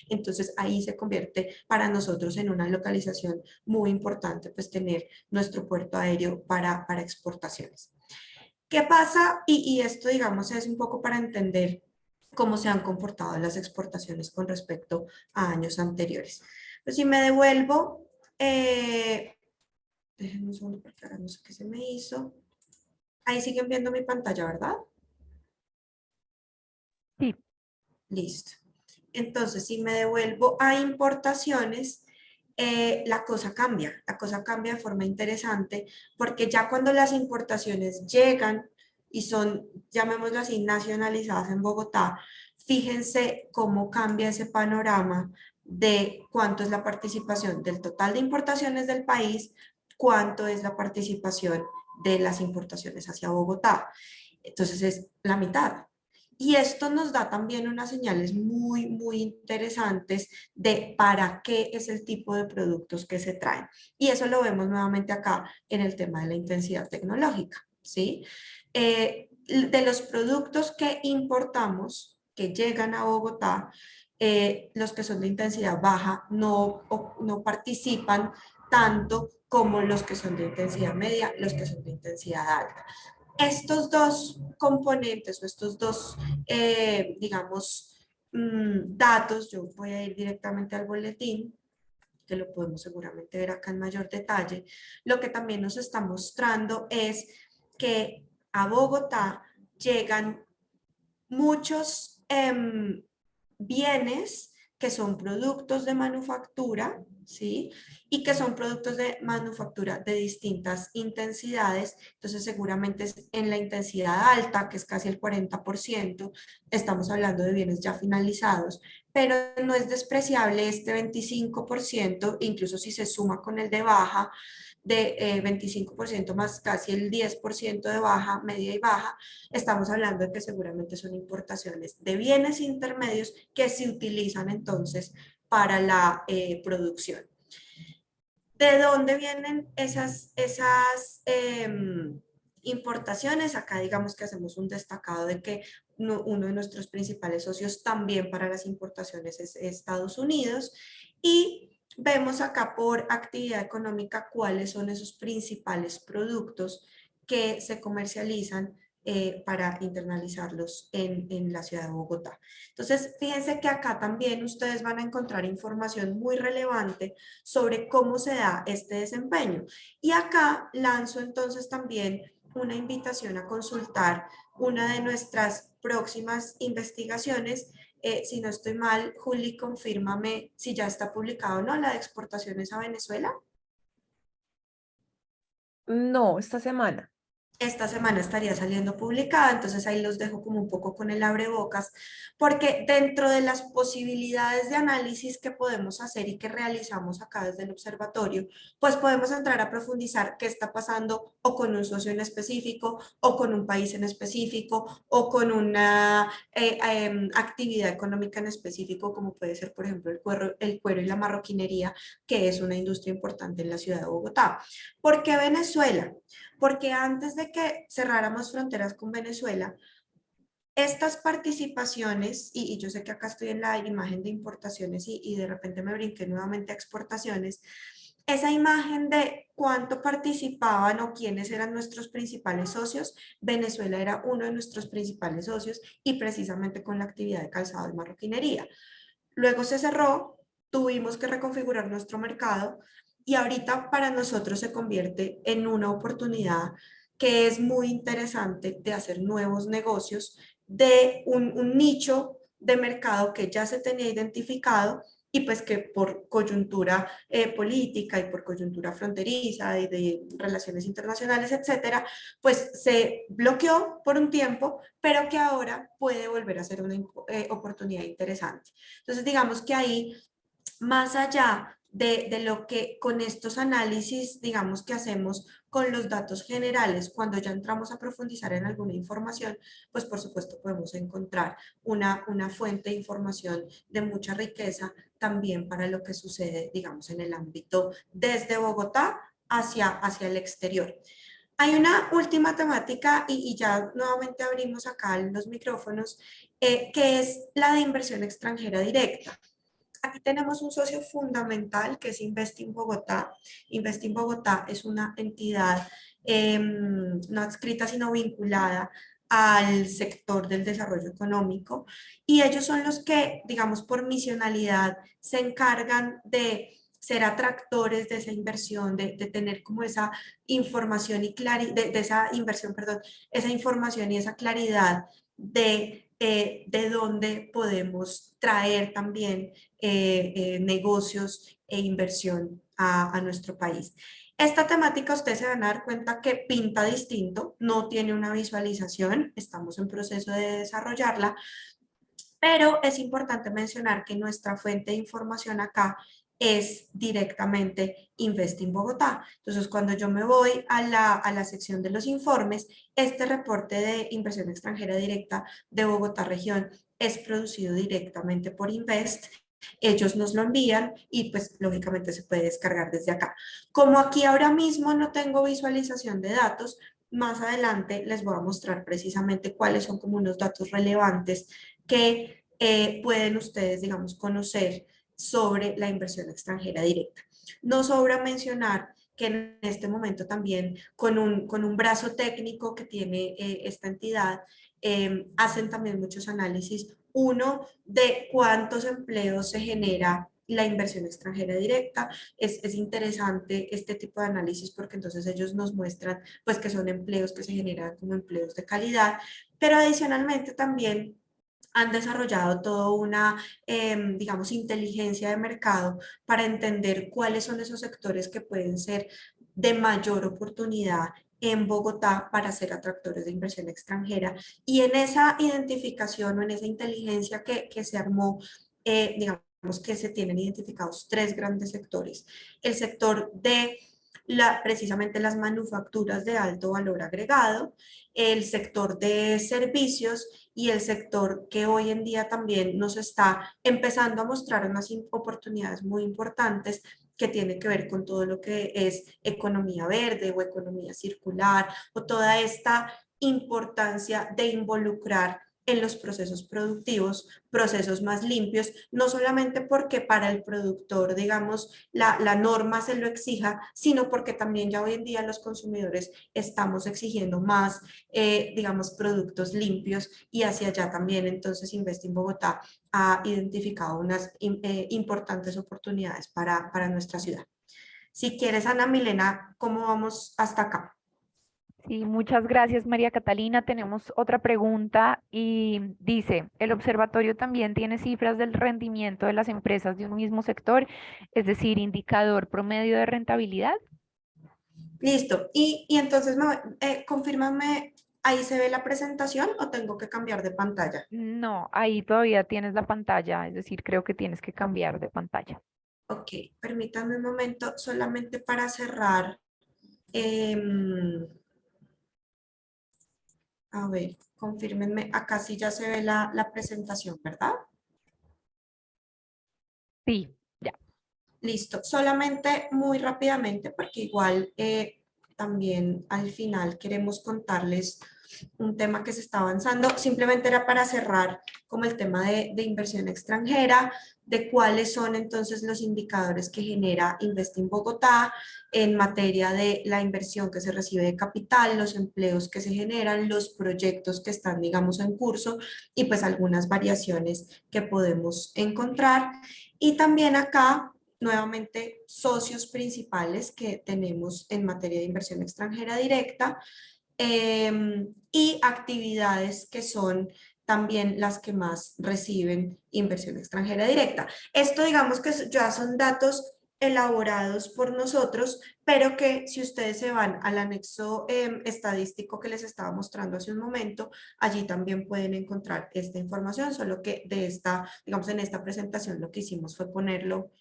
Entonces ahí se convierte para nosotros en una localización muy importante, pues tener nuestro puerto aéreo para exportaciones. ¿Qué pasa? Y esto, digamos, es un poco para entender cómo se han comportado las exportaciones con respecto a años anteriores. Pues si me devuelvo, déjenme un segundo porque ahora no sé qué se me hizo. Ahí siguen viendo mi pantalla, ¿verdad? Sí. Listo. Entonces, si me devuelvo a importaciones, la cosa cambia de forma interesante, porque ya cuando las importaciones llegan y son, llamémoslo así, nacionalizadas en Bogotá, fíjense cómo cambia ese panorama de cuánto es la participación del total de importaciones del país, cuánto es la participación de las importaciones hacia Bogotá. Entonces es la mitad. Y esto nos da también unas señales muy, muy interesantes de para qué es el tipo de productos que se traen. Y eso lo vemos nuevamente acá en el tema de la intensidad tecnológica, ¿sí? De los productos que importamos, que llegan a Bogotá, los que son de intensidad baja no participan tanto como los que son de intensidad media, los que son de intensidad alta. Estos dos componentes o estos dos, digamos, datos, yo voy a ir directamente al boletín, que lo podemos seguramente ver acá en mayor detalle, lo que también nos está mostrando es que a Bogotá llegan muchos bienes que son productos de manufactura, ¿sí? Y que son productos de manufactura de distintas intensidades. Entonces, seguramente es en la intensidad alta, que es casi el 40%, estamos hablando de bienes ya finalizados, pero no es despreciable este 25%, incluso si se suma con el de baja, de 25% más casi el 10% de baja, media y baja, estamos hablando de que seguramente son importaciones de bienes intermedios que se utilizan entonces para la producción. ¿De dónde vienen esas importaciones? Acá digamos que hacemos un destacado de que uno de nuestros principales socios también para las importaciones es Estados Unidos y vemos acá por actividad económica cuáles son esos principales productos que se comercializan para internalizarlos en la ciudad de Bogotá. Entonces, fíjense que acá también ustedes van a encontrar información muy relevante sobre cómo se da este desempeño. Y acá lanzo entonces también una invitación a consultar una de nuestras próximas investigaciones Si no estoy mal, Juli, confírmame si ya está publicado o no la de exportaciones a Venezuela. No, esta semana. Esta semana estaría saliendo publicada, entonces ahí los dejo como un poco con el abrebocas, porque dentro de las posibilidades de análisis que podemos hacer y que realizamos acá desde el observatorio, pues podemos entrar a profundizar qué está pasando o con un socio en específico, o con un país en específico, o con una actividad económica en específico, como puede ser, por ejemplo, el cuero y la marroquinería, que es una industria importante en la ciudad de Bogotá. ¿Por qué Venezuela? Porque antes de que cerráramos fronteras con Venezuela, estas participaciones, y yo sé que acá estoy en la imagen de importaciones y de repente me brinqué nuevamente a exportaciones, esa imagen de cuánto participaban o quiénes eran nuestros principales socios, Venezuela era uno de nuestros principales socios y precisamente con la actividad de calzado y marroquinería. Luego se cerró, tuvimos que reconfigurar nuestro mercado y ahorita para nosotros se convierte en una oportunidad que es muy interesante de hacer nuevos negocios de un nicho de mercado que ya se tenía identificado y pues que por coyuntura política y por coyuntura fronteriza y de relaciones internacionales, etcétera, pues se bloqueó por un tiempo, pero que ahora puede volver a ser una oportunidad interesante. Entonces, digamos que ahí, más allá de lo que con estos análisis, digamos que hacemos con los datos generales, cuando ya entramos a profundizar en alguna información, pues por supuesto podemos encontrar una fuente de información de mucha riqueza también para lo que sucede, digamos, en el ámbito desde Bogotá hacia el exterior. Hay una última temática y ya nuevamente abrimos acá los micrófonos, que es la de inversión extranjera directa. Aquí tenemos un socio fundamental que es Investing Bogotá. Investing Bogotá es una entidad no adscrita sino vinculada al sector del desarrollo económico y ellos son los que, digamos, por misionalidad se encargan de ser atractores de esa inversión, de tener como esa información y claridad, de esa inversión, perdón, esa información y esa claridad de dónde podemos traer también negocios e inversión a nuestro país. Esta temática ustedes se van a dar cuenta que pinta distinto, no tiene una visualización, estamos en proceso de desarrollarla, pero es importante mencionar que nuestra fuente de información acá es directamente Investing Bogotá. Entonces, cuando yo me voy a la sección de los informes, este reporte de inversión extranjera directa de Bogotá región es producido directamente por Invest. Ellos nos lo envían y pues lógicamente se puede descargar desde acá. Como aquí ahora mismo no tengo visualización de datos, más adelante les voy a mostrar precisamente cuáles son como unos datos relevantes que pueden ustedes, digamos, conocer sobre la inversión extranjera directa. No sobra mencionar que en este momento también con un brazo técnico que tiene esta entidad, hacen también muchos análisis. Uno, de cuántos empleos se genera la inversión extranjera directa. Es interesante este tipo de análisis porque entonces ellos nos muestran pues que son empleos que se generan como empleos de calidad, pero adicionalmente también han desarrollado toda una, digamos, inteligencia de mercado para entender cuáles son esos sectores que pueden ser de mayor oportunidad en Bogotá para ser atractores de inversión extranjera. Y en esa identificación o en esa inteligencia que se armó, digamos que se tienen identificados tres grandes sectores. El sector de precisamente las manufacturas de alto valor agregado, el sector de servicios y el sector que hoy en día también nos está empezando a mostrar unas oportunidades muy importantes que tiene que ver con todo lo que es economía verde o economía circular o toda esta importancia de involucrar en los procesos productivos, procesos más limpios, no solamente porque para el productor, digamos, la norma se lo exija, sino porque también ya hoy en día los consumidores estamos exigiendo más, digamos, productos limpios y hacia allá también. Entonces, Investing Bogotá ha identificado unas importantes oportunidades para nuestra ciudad. Si quieres, Ana Milena, ¿cómo vamos hasta acá? Sí, muchas gracias, María Catalina. Tenemos otra pregunta y dice, ¿el observatorio también tiene cifras del rendimiento de las empresas de un mismo sector, es decir, indicador promedio de rentabilidad? Listo. Y entonces, confírmame, ¿ahí se ve la presentación o tengo que cambiar de pantalla? No, ahí todavía tienes la pantalla, es decir, creo que tienes que cambiar de pantalla. Ok, permítanme un momento solamente para cerrar. em, a ver, confírmenme, acá sí ya se ve la presentación, ¿verdad? Sí, ya. Listo, solamente muy rápidamente, porque igual también al final queremos contarles un tema que se está avanzando. Simplemente era para cerrar como el tema de inversión extranjera, de cuáles son entonces los indicadores que genera Investing Bogotá en materia de la inversión que se recibe de capital, los empleos que se generan, los proyectos que están, digamos, en curso y pues algunas variaciones que podemos encontrar. Y también acá nuevamente socios principales que tenemos en materia de inversión extranjera directa y actividades que son también las que más reciben inversión extranjera directa. Esto digamos que ya son datos elaborados por nosotros, pero que si ustedes se van al anexo estadístico que les estaba mostrando hace un momento, allí también pueden encontrar esta información, solo que de esta, digamos, en esta presentación lo que hicimos fue ponerlo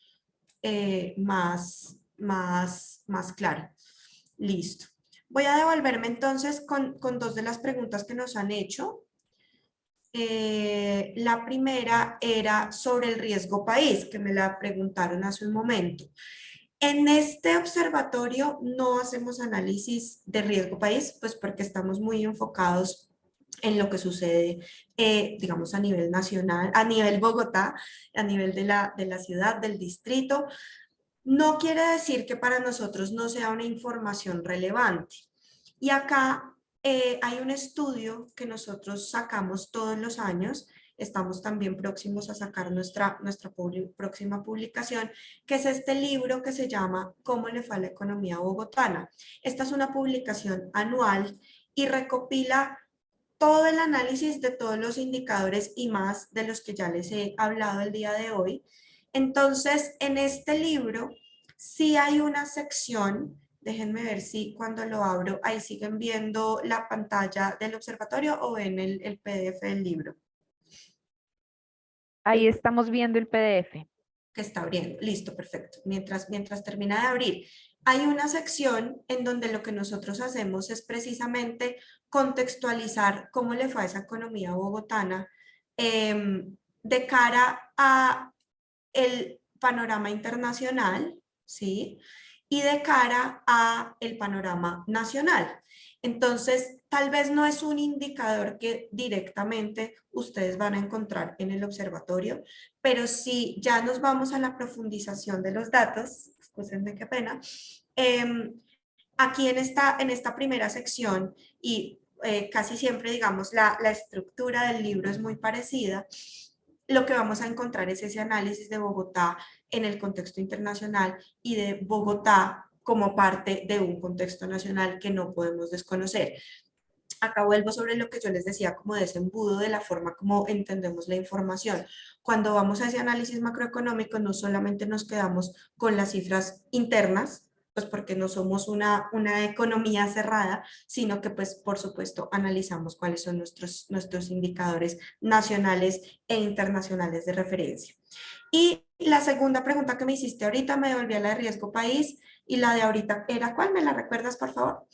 más claro. Listo. Voy a devolverme entonces con dos de las preguntas que nos han hecho. La primera era sobre el riesgo país, que me la preguntaron hace un momento. En este observatorio no hacemos análisis de riesgo país, pues porque estamos muy enfocados en lo que sucede, digamos, a nivel nacional, a nivel Bogotá, a nivel de la ciudad, del distrito. No quiere decir que para nosotros no sea una información relevante. Y acá hay un estudio que nosotros sacamos todos los años, estamos también próximos a sacar nuestra próxima publicación, que es este libro que se llama ¿Cómo le fue a la economía bogotana? Esta es una publicación anual y recopila todo el análisis de todos los indicadores y más de los que ya les he hablado el día de hoy. Entonces, en este libro sí hay una sección, déjenme ver si cuando lo abro, ahí siguen viendo la pantalla del observatorio o ven el PDF del libro Ahí estamos viendo el PDF. que está abriendo. Listo, perfecto. Mientras termina de abrir, hay una sección en donde lo que nosotros hacemos es precisamente contextualizar cómo le fue a esa economía bogotana de cara a el panorama internacional, ¿sí? Y de cara a el panorama nacional. Entonces, tal vez no es un indicador que directamente ustedes van a encontrar en el observatorio, pero si ya nos vamos a la profundización de los datos, escúsenme qué pena, aquí en esta primera sección y casi siempre, digamos, la estructura del libro es muy parecida, lo que vamos a encontrar es ese análisis de Bogotá en el contexto internacional y de Bogotá como parte de un contexto nacional que no podemos desconocer. Acá vuelvo sobre lo que yo les decía como de ese embudo de la forma como entendemos la información. Cuando vamos a ese análisis macroeconómico no solamente nos quedamos con las cifras internas, pues porque no somos una economía cerrada, sino que pues por supuesto analizamos cuáles son nuestros indicadores nacionales e internacionales de referencia. Y la segunda pregunta que me hiciste ahorita me devolví a la de riesgo país y la de ahorita era ¿cuál? ¿Me la recuerdas, por favor?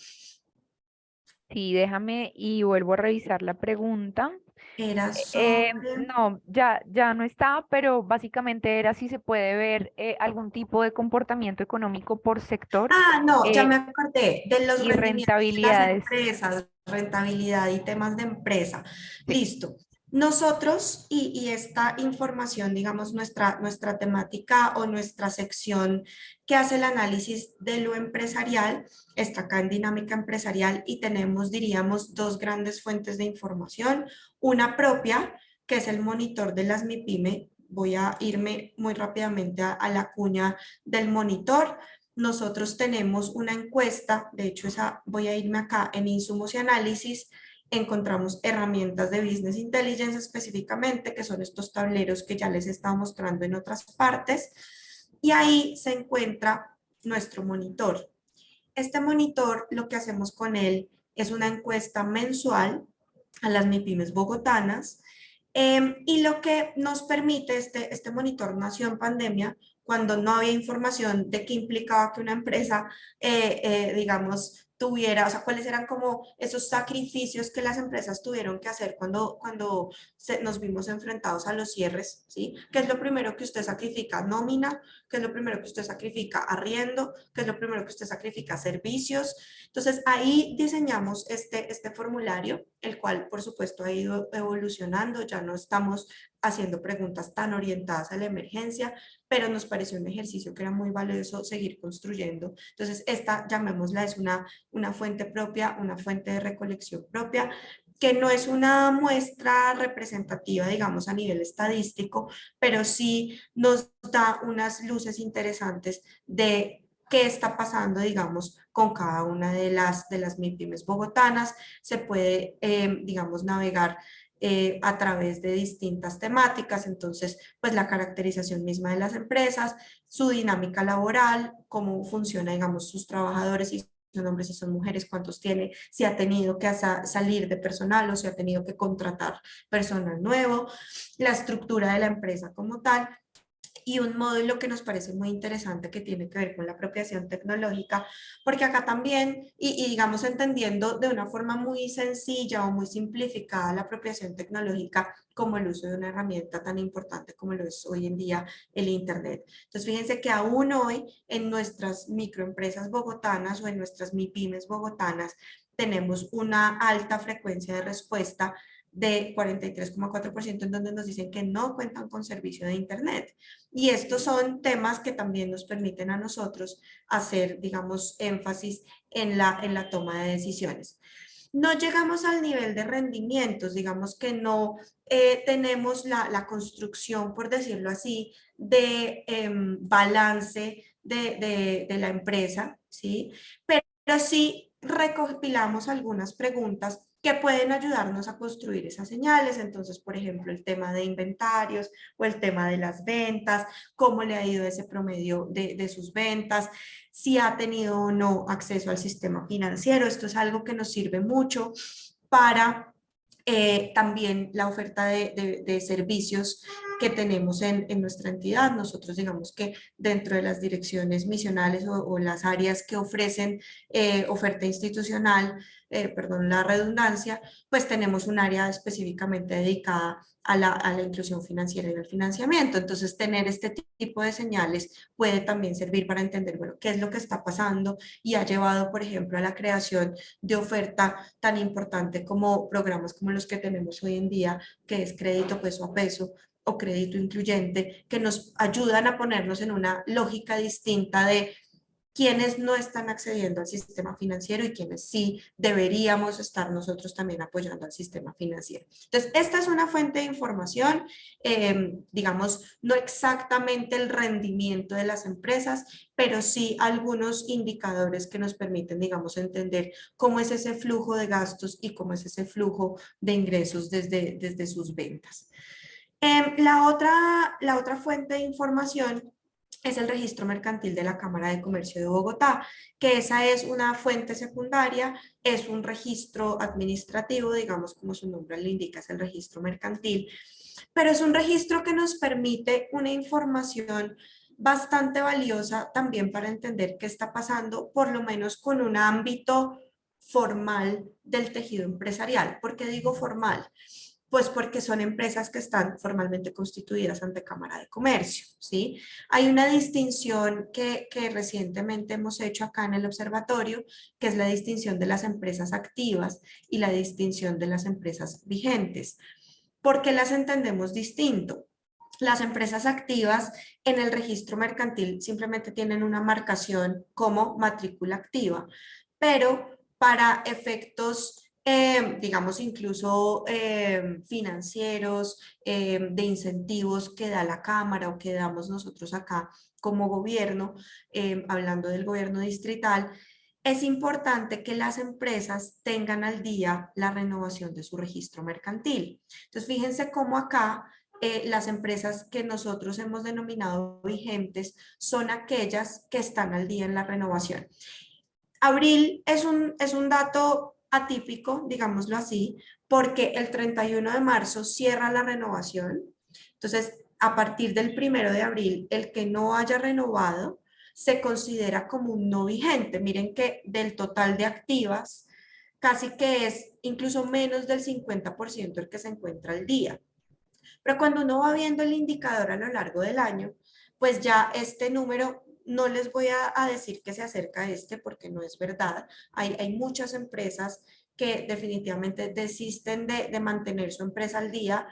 Sí, déjame y vuelvo a revisar la pregunta. Era sobre... No, ya no está, pero básicamente era si se puede ver algún tipo de comportamiento económico por sector Ah, no, ya eh, me acordé de los y rendimientos de las rentabilidades. empresas, rentabilidad y temas de empresa. Sí. Listo. Nosotros y esta información, digamos, nuestra temática o nuestra sección que hace el análisis de lo empresarial, está acá en dinámica empresarial y tenemos, diríamos, dos grandes fuentes de información. Una propia, que es el monitor de las MIPYME. Voy a irme muy rápidamente a la cuña del monitor nosotros tenemos una encuesta, de hecho esa voy a irme acá en insumos y análisis, encontramos herramientas de Business Intelligence específicamente, que son estos tableros que ya les estaba mostrando en otras partes, y ahí se encuentra nuestro monitor. Este monitor, lo que hacemos con él es una encuesta mensual a las MIPYMES bogotanas, y lo que nos permite, este monitor nació en pandemia, cuando no había información de qué implicaba que una empresa, digamos, tuviera, o sea, cuáles eran como esos sacrificios que las empresas tuvieron que hacer cuando nos vimos enfrentados a los cierres, ¿sí? ¿Qué es lo primero que usted sacrifica? Nómina. ¿Qué es lo primero que usted sacrifica? Arriendo. ¿Qué es lo primero que usted sacrifica? Servicios. Entonces, ahí diseñamos este formulario, el cual, por supuesto, ha ido evolucionando. Ya no estamos haciendo preguntas tan orientadas a la emergencia, pero nos pareció un ejercicio que era muy valioso seguir construyendo. Entonces, esta, llamémosla, es una fuente propia, una fuente de recolección propia, que no es una muestra representativa, digamos, a nivel estadístico, pero sí nos da unas luces interesantes de qué está pasando, digamos, con cada una de las MIPYMES bogotanas. Se puede, digamos, navegar a través de distintas temáticas, entonces, pues la caracterización misma de las empresas, su dinámica laboral, cómo funciona, digamos, sus trabajadores, y son hombres y son mujeres, cuántos tiene, si ha tenido que salir de personal o si ha tenido que contratar personal nuevo, la estructura de la empresa como tal, y un módulo que nos parece muy interesante que tiene que ver con la apropiación tecnológica, porque acá también, y digamos entendiendo de una forma muy sencilla o muy simplificada la apropiación tecnológica como el uso de una herramienta tan importante como lo es hoy en día el Internet. Entonces fíjense que aún hoy en nuestras microempresas bogotanas o en nuestras MIPYMES bogotanas tenemos una alta frecuencia de respuesta de 43,4%, en donde nos dicen que no cuentan con servicio de Internet. Y estos son temas que también nos permiten a nosotros hacer, digamos, énfasis en la toma de decisiones. No llegamos al nivel de rendimientos, digamos que no tenemos la construcción, por decirlo así, de balance de la empresa, ¿sí? Pero sí recopilamos algunas preguntas que pueden ayudarnos a construir esas señales. Entonces, por ejemplo, el tema de inventarios o el tema de las ventas, cómo le ha ido ese promedio de sus ventas, si ha tenido o no acceso al sistema financiero. Esto es algo que nos sirve mucho para también la oferta de servicios que tenemos en nuestra entidad. Nosotros digamos que dentro de las direcciones misionales o las áreas que ofrecen oferta institucional, perdón la redundancia, pues tenemos un área específicamente dedicada a la inclusión financiera y al financiamiento. Entonces, tener este tipo de señales puede también servir para entender, bueno, qué es lo que está pasando y ha llevado, por ejemplo, a la creación de oferta tan importante como programas como los que tenemos hoy en día, que es crédito peso a peso o crédito incluyente, que nos ayudan a ponernos en una lógica distinta de quienes no están accediendo al sistema financiero y quienes sí deberíamos estar nosotros también apoyando al sistema financiero. Entonces, esta es una fuente de información, digamos, no exactamente el rendimiento de las empresas, pero sí algunos indicadores que nos permiten, digamos, entender cómo es ese flujo de gastos y cómo es ese flujo de ingresos desde sus ventas. La otra fuente de información es el registro mercantil de la Cámara de Comercio de Bogotá, que esa es una fuente secundaria, es un registro administrativo, digamos como su nombre le indica, es el registro mercantil, pero es un registro que nos permite una información bastante valiosa también para entender qué está pasando, por lo menos con un ámbito formal del tejido empresarial. ¿Por qué digo formal? Pues porque son empresas que están formalmente constituidas ante Cámara de Comercio, ¿sí? Hay una distinción que recientemente hemos hecho acá en el observatorio, que es la distinción de las empresas activas y la distinción de las empresas vigentes. ¿Por qué las entendemos distinto? Las empresas activas en el registro mercantil simplemente tienen una marcación como matrícula activa, pero para efectos digamos incluso financieros, de incentivos que da la Cámara o que damos nosotros acá como gobierno, hablando del gobierno distrital, es importante que las empresas tengan al día la renovación de su registro mercantil. Entonces, fíjense cómo acá las empresas que nosotros hemos denominado vigentes son aquellas que están al día en la renovación. Abril es un dato atípico, digámoslo así, porque el 31 de marzo cierra la renovación. Entonces, a partir del 1 de abril, el que no haya renovado se considera como un no vigente. Miren que del total de activas, casi que es incluso menos del 50% el que se encuentra al día. Pero cuando uno va viendo el indicador a lo largo del año, pues ya este número, no les voy a decir que se acerca a este porque no es verdad. Hay muchas empresas que definitivamente desisten de mantener su empresa al día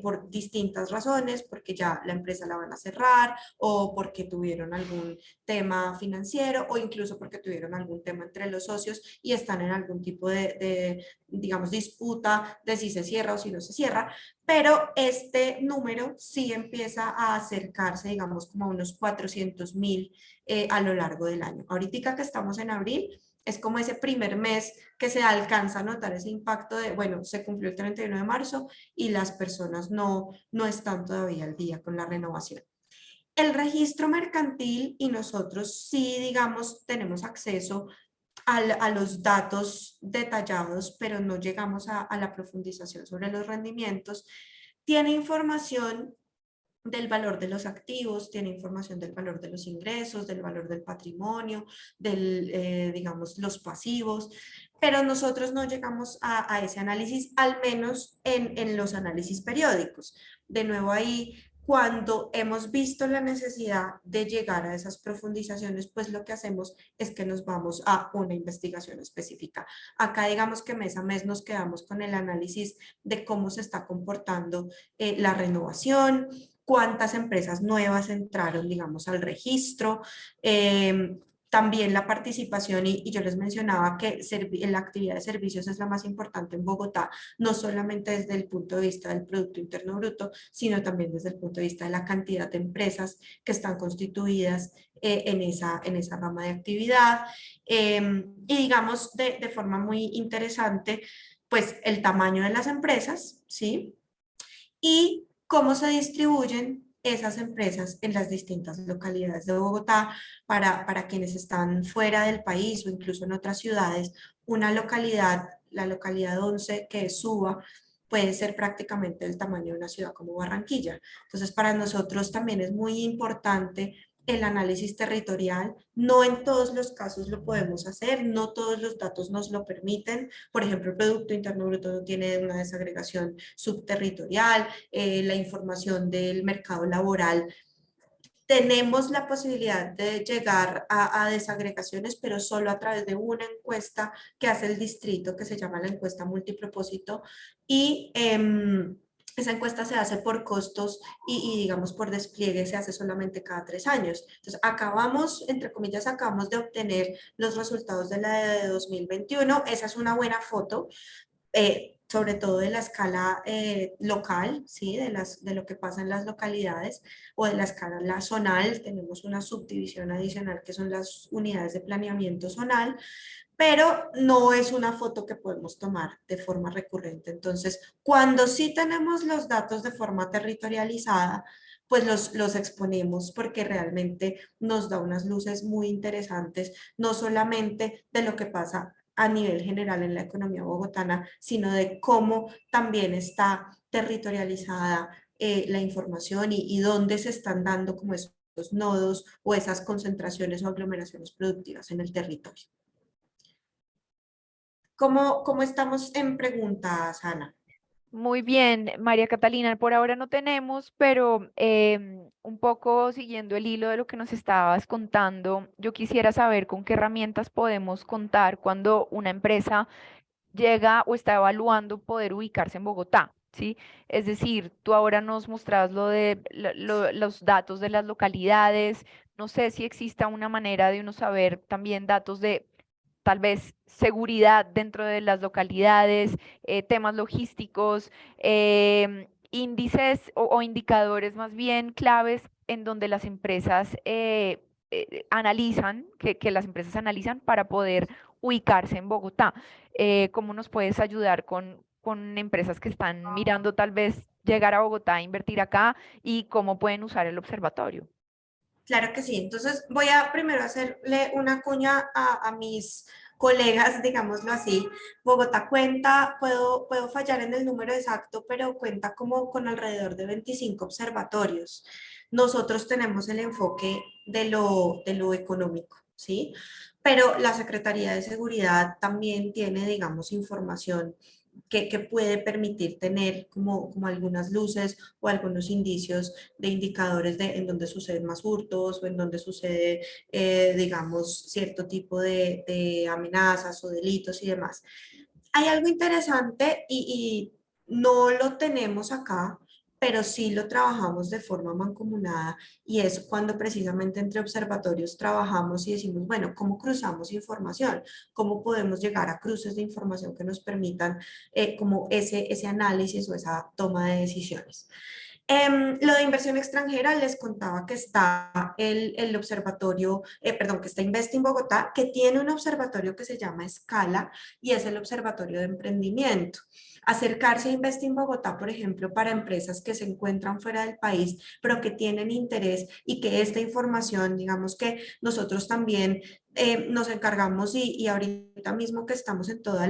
por distintas razones, porque ya la empresa la van a cerrar o porque tuvieron algún tema financiero o incluso porque tuvieron algún tema entre los socios y están en algún tipo digamos, disputa de si se cierra o si no se cierra, pero este número sí empieza a acercarse, digamos, como a unos 400.000 a lo largo del año. Ahorita que estamos en abril, es como ese primer mes que se alcanza a notar ese impacto de, bueno, se cumplió el 31 de marzo y las personas no están todavía al día con la renovación. El registro mercantil y nosotros sí, digamos, tenemos acceso a los datos detallados, pero no llegamos a la profundización sobre los rendimientos. Tiene información del valor de los activos, tiene información del valor de los ingresos, del valor del patrimonio, digamos, los pasivos, pero nosotros no llegamos a ese análisis, al menos en los análisis periódicos. De nuevo ahí, cuando hemos visto la necesidad de llegar a esas profundizaciones, pues lo que hacemos es que nos vamos a una investigación específica. Acá digamos que mes a mes nos quedamos con el análisis de cómo se está comportando la renovación, cuántas empresas nuevas entraron, digamos, al registro, también la participación, y yo les mencionaba que la actividad de servicios es la más importante en Bogotá, no solamente desde el punto de vista del Producto Interno Bruto, sino también desde el punto de vista de la cantidad de empresas que están constituidas en esa rama de actividad. Y digamos, de forma muy interesante, pues el tamaño de las empresas, ¿sí? Y cómo se distribuyen esas empresas en las distintas localidades de Bogotá para quienes están fuera del país o incluso en otras ciudades. Una localidad, la localidad 11, que es Suba, puede ser prácticamente el tamaño de una ciudad como Barranquilla. Entonces, para nosotros también es muy importante el análisis territorial. No en todos los casos lo podemos hacer, no todos los datos nos lo permiten. Por ejemplo, el Producto Interno Bruto no tiene una desagregación subterritorial, la información del mercado laboral. Tenemos la posibilidad de llegar a desagregaciones, pero solo a través de una encuesta que hace el distrito, que se llama la encuesta multipropósito, y esa encuesta se hace por costos digamos, por despliegue se hace solamente cada 3 años. Entonces, acabamos, entre comillas, acabamos de obtener los resultados de la de 2021. Esa es una buena foto. Sobre todo de la escala local, ¿sí? De lo que pasa en las localidades, o de la escala zonal. Tenemos una subdivisión adicional que son las unidades de planeamiento zonal, pero no es una foto que podemos tomar de forma recurrente. Entonces, cuando sí tenemos los datos de forma territorializada, pues los exponemos porque realmente nos da unas luces muy interesantes, no solamente de lo que pasa a nivel general en la economía bogotana, sino de cómo también está territorializada la información y dónde se están dando como esos nodos o esas concentraciones o aglomeraciones productivas en el territorio. ¿Cómo estamos en preguntas, Ana? Muy bien, María Catalina, por ahora no tenemos, pero un poco siguiendo el hilo de lo que nos estabas contando, yo quisiera saber con qué herramientas podemos contar cuando una empresa llega o está evaluando poder ubicarse en Bogotá, ¿sí? Es decir, tú ahora nos mostrabas lo de los datos de las localidades, no sé si exista una manera de uno saber también datos de tal vez seguridad dentro de las localidades, temas logísticos, índices o indicadores más bien claves en donde las empresas analizan, que las empresas analizan para poder ubicarse en Bogotá. ¿Cómo nos puedes ayudar con empresas que están mirando tal vez llegar a Bogotá, invertir acá y cómo pueden usar el observatorio? Claro que sí. Entonces voy a primero hacerle una cuña a mis colegas, digámoslo así. Bogotá cuenta, puedo fallar en el número exacto, pero cuenta como con alrededor de 25 observatorios. Nosotros tenemos el enfoque de lo económico, ¿sí? Pero la Secretaría de Seguridad también tiene, digamos, información que puede permitir tener como algunas luces o algunos indicios de indicadores en donde suceden más hurtos o en donde sucede, digamos, cierto tipo de amenazas o delitos y demás. Hay algo interesante y no lo tenemos acá, pero sí lo trabajamos de forma mancomunada y es cuando precisamente entre observatorios trabajamos y decimos, bueno, ¿cómo cruzamos información? ¿Cómo podemos llegar a cruces de información que nos permitan como ese análisis o esa toma de decisiones? Lo de inversión extranjera, les contaba que está el observatorio, perdón, que está Investing Bogotá, que tiene un observatorio que se llama Escala y es el observatorio de emprendimiento. Acercarse a Investing Bogotá, por ejemplo, para empresas que se encuentran fuera del país, pero que tienen interés y que esta información, digamos que nosotros también nos encargamos y ahorita mismo que estamos en toda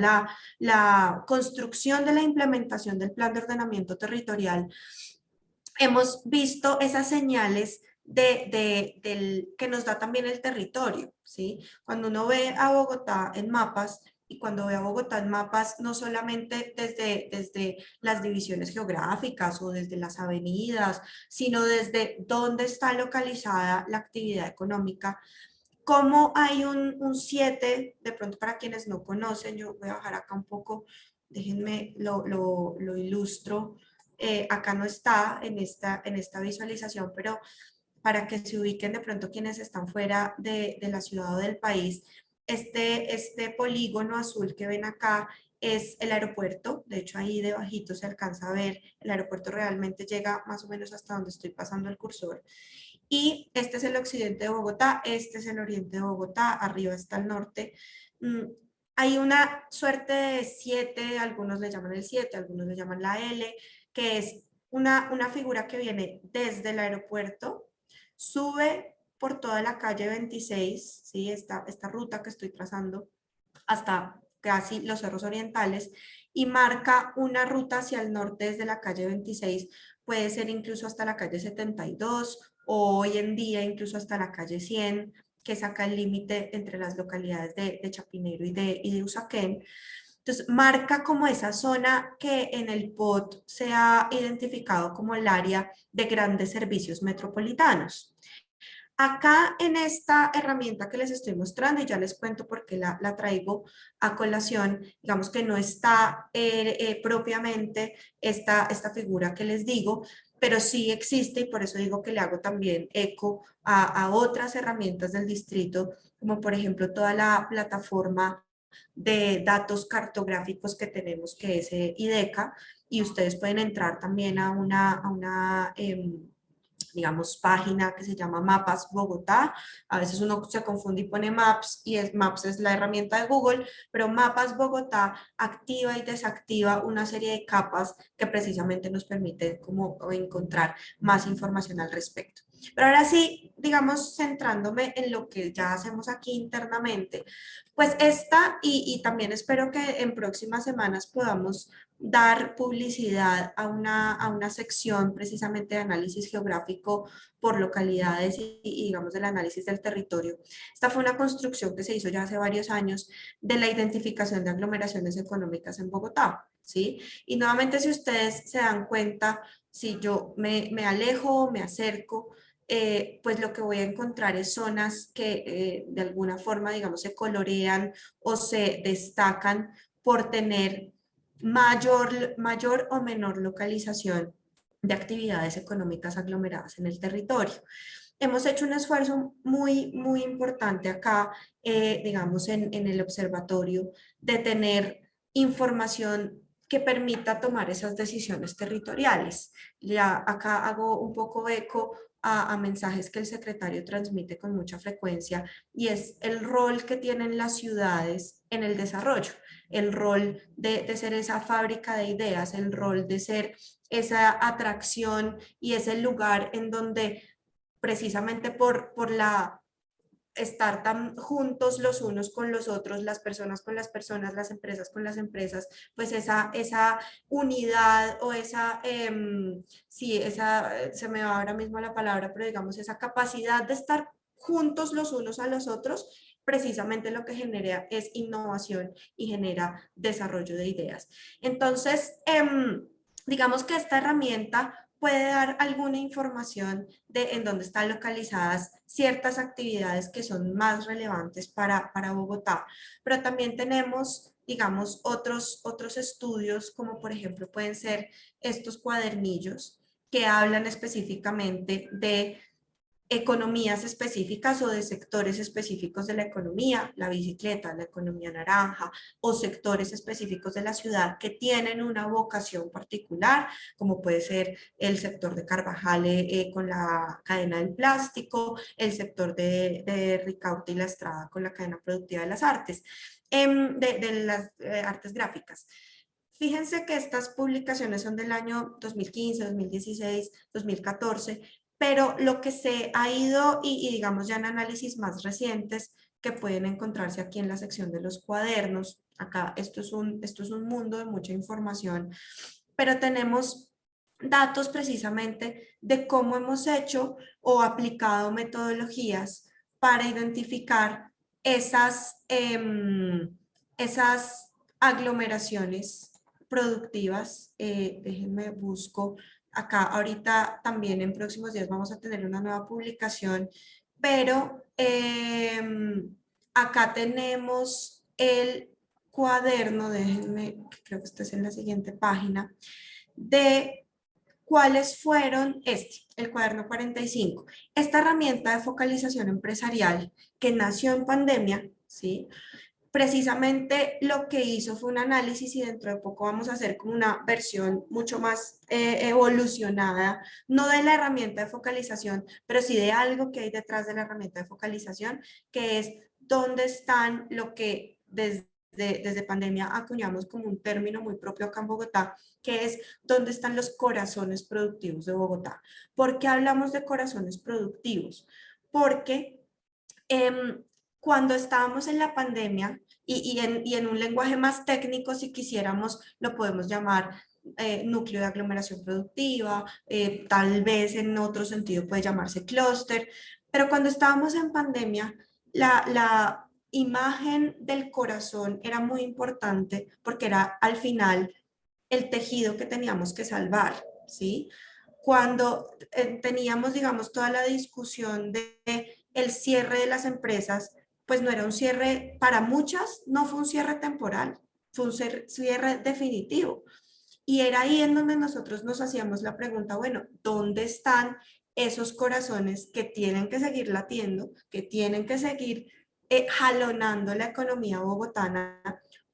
la construcción de la implementación del plan de ordenamiento territorial, hemos visto esas señales que nos da también el territorio, ¿sí? Cuando uno ve a Bogotá en mapas, y cuando ve a Bogotá en mapas, no solamente desde las divisiones geográficas o desde las avenidas, sino desde dónde está localizada la actividad económica, como hay un 7, de pronto para quienes no conocen, yo voy a bajar acá un poco, déjenme lo ilustro. Acá no está en esta visualización, pero para que se ubiquen de pronto quienes están fuera de la ciudad o del país, este polígono azul que ven acá es el aeropuerto. De hecho, ahí debajito se alcanza a ver, el aeropuerto realmente llega más o menos hasta donde estoy pasando el cursor. Y este es el occidente de Bogotá, este es el oriente de Bogotá, arriba está el norte. Mm, Hay una suerte de 7, algunos le llaman el 7, algunos le llaman la L, que es una figura que viene desde el aeropuerto, sube por toda la calle 26, ¿sí? Esta ruta que estoy trazando, hasta casi los cerros orientales, y marca una ruta hacia el norte desde la calle 26, puede ser incluso hasta la calle 72 o hoy en día incluso hasta la calle 100, que saca el límite entre las localidades de Chapinero y de Usaquén. Entonces, marca como esa zona que en el POT se ha identificado como el área de grandes servicios metropolitanos. Acá en esta herramienta que les estoy mostrando, y ya les cuento por qué la traigo a colación, digamos que no está propiamente esta figura que les digo, pero sí existe y por eso digo que le hago también eco a otras herramientas del distrito, como por ejemplo toda la plataforma de datos cartográficos que tenemos, que es IDECA, y ustedes pueden entrar también a una digamos, página que se llama Mapas Bogotá. A veces uno se confunde y pone Maps y Maps es la herramienta de Google, pero Mapas Bogotá activa y desactiva una serie de capas que precisamente nos permite como encontrar más información al respecto. Pero ahora sí, digamos, centrándome en lo que ya hacemos aquí internamente, pues esta y también espero que en próximas semanas podamos dar publicidad a una sección precisamente de análisis geográfico por localidades y digamos del análisis del territorio. Esta fue una construcción que se hizo ya hace varios años de la identificación de aglomeraciones económicas en Bogotá, ¿sí? Y nuevamente si ustedes se dan cuenta, si yo me alejo o me acerco, pues lo que voy a encontrar es zonas que de alguna forma, digamos, se colorean o se destacan por tener mayor o menor localización de actividades económicas aglomeradas en el territorio. hemos hecho un esfuerzo muy importante acá, digamos, en el observatorio, de tener información que permita tomar esas decisiones territoriales. Ya acá hago un poco eco a mensajes que el secretario transmite con mucha frecuencia y es el rol que tienen las ciudades en el desarrollo, el rol de ser esa fábrica de ideas, el rol de ser esa atracción y ese lugar en donde precisamente por la estar tan juntos los unos con los otros, las personas con las personas, las empresas con las empresas, pues esa unidad o sí, se me va ahora mismo la palabra, pero digamos esa capacidad de estar juntos los unos a los otros, precisamente lo que genera es innovación y genera desarrollo de ideas. Entonces, digamos que esta herramienta puede dar alguna información de en dónde están localizadas ciertas actividades que son más relevantes para Bogotá, pero también tenemos, digamos, otros estudios, como por ejemplo pueden ser estos cuadernillos que hablan específicamente de economías específicas o de sectores específicos de la economía, la bicicleta, la economía naranja, o sectores específicos de la ciudad que tienen una vocación particular, como puede ser el sector de Carvajal con la cadena del plástico, el sector de Ricaurte y La Estrada con la cadena productiva de las artes, de las artes gráficas. Fíjense que estas publicaciones son del año 2015, 2016, 2014, pero lo que se ha ido y digamos ya en análisis más recientes que pueden encontrarse aquí en la sección de los cuadernos, acá esto es un mundo de mucha información, pero tenemos datos precisamente de cómo hemos hecho o aplicado metodologías para identificar esas aglomeraciones productivas. Déjenme busco acá. Ahorita también en próximos días vamos a tener una nueva publicación, pero acá tenemos el cuaderno, déjenme, creo que este es en la siguiente página, de cuáles fueron el cuaderno 45. Esta herramienta de focalización empresarial que nació en pandemia, ¿sí? Precisamente lo que hizo fue un análisis y dentro de poco vamos a hacer como una versión mucho más evolucionada, no de la herramienta de focalización, pero sí de algo que hay detrás de la herramienta de focalización, que es dónde están lo que desde pandemia acuñamos como un término muy propio acá en Bogotá, que es dónde están los corazones productivos de Bogotá. ¿Por qué hablamos de corazones productivos? Porque cuando estábamos en la pandemia y en un lenguaje más técnico, si quisiéramos, lo podemos llamar núcleo de aglomeración productiva, tal vez en otro sentido puede llamarse clúster, pero cuando estábamos en pandemia, la imagen del corazón era muy importante porque era al final el tejido que teníamos que salvar, ¿sí? Cuando teníamos, digamos, toda la discusión de el cierre de las empresas, pues no era un cierre, para muchas no fue un cierre temporal, fue un cierre definitivo. Y era ahí en donde nosotros nos hacíamos la pregunta, bueno, ¿dónde están esos corazones que tienen que seguir latiendo, que tienen que seguir jalonando la economía bogotana?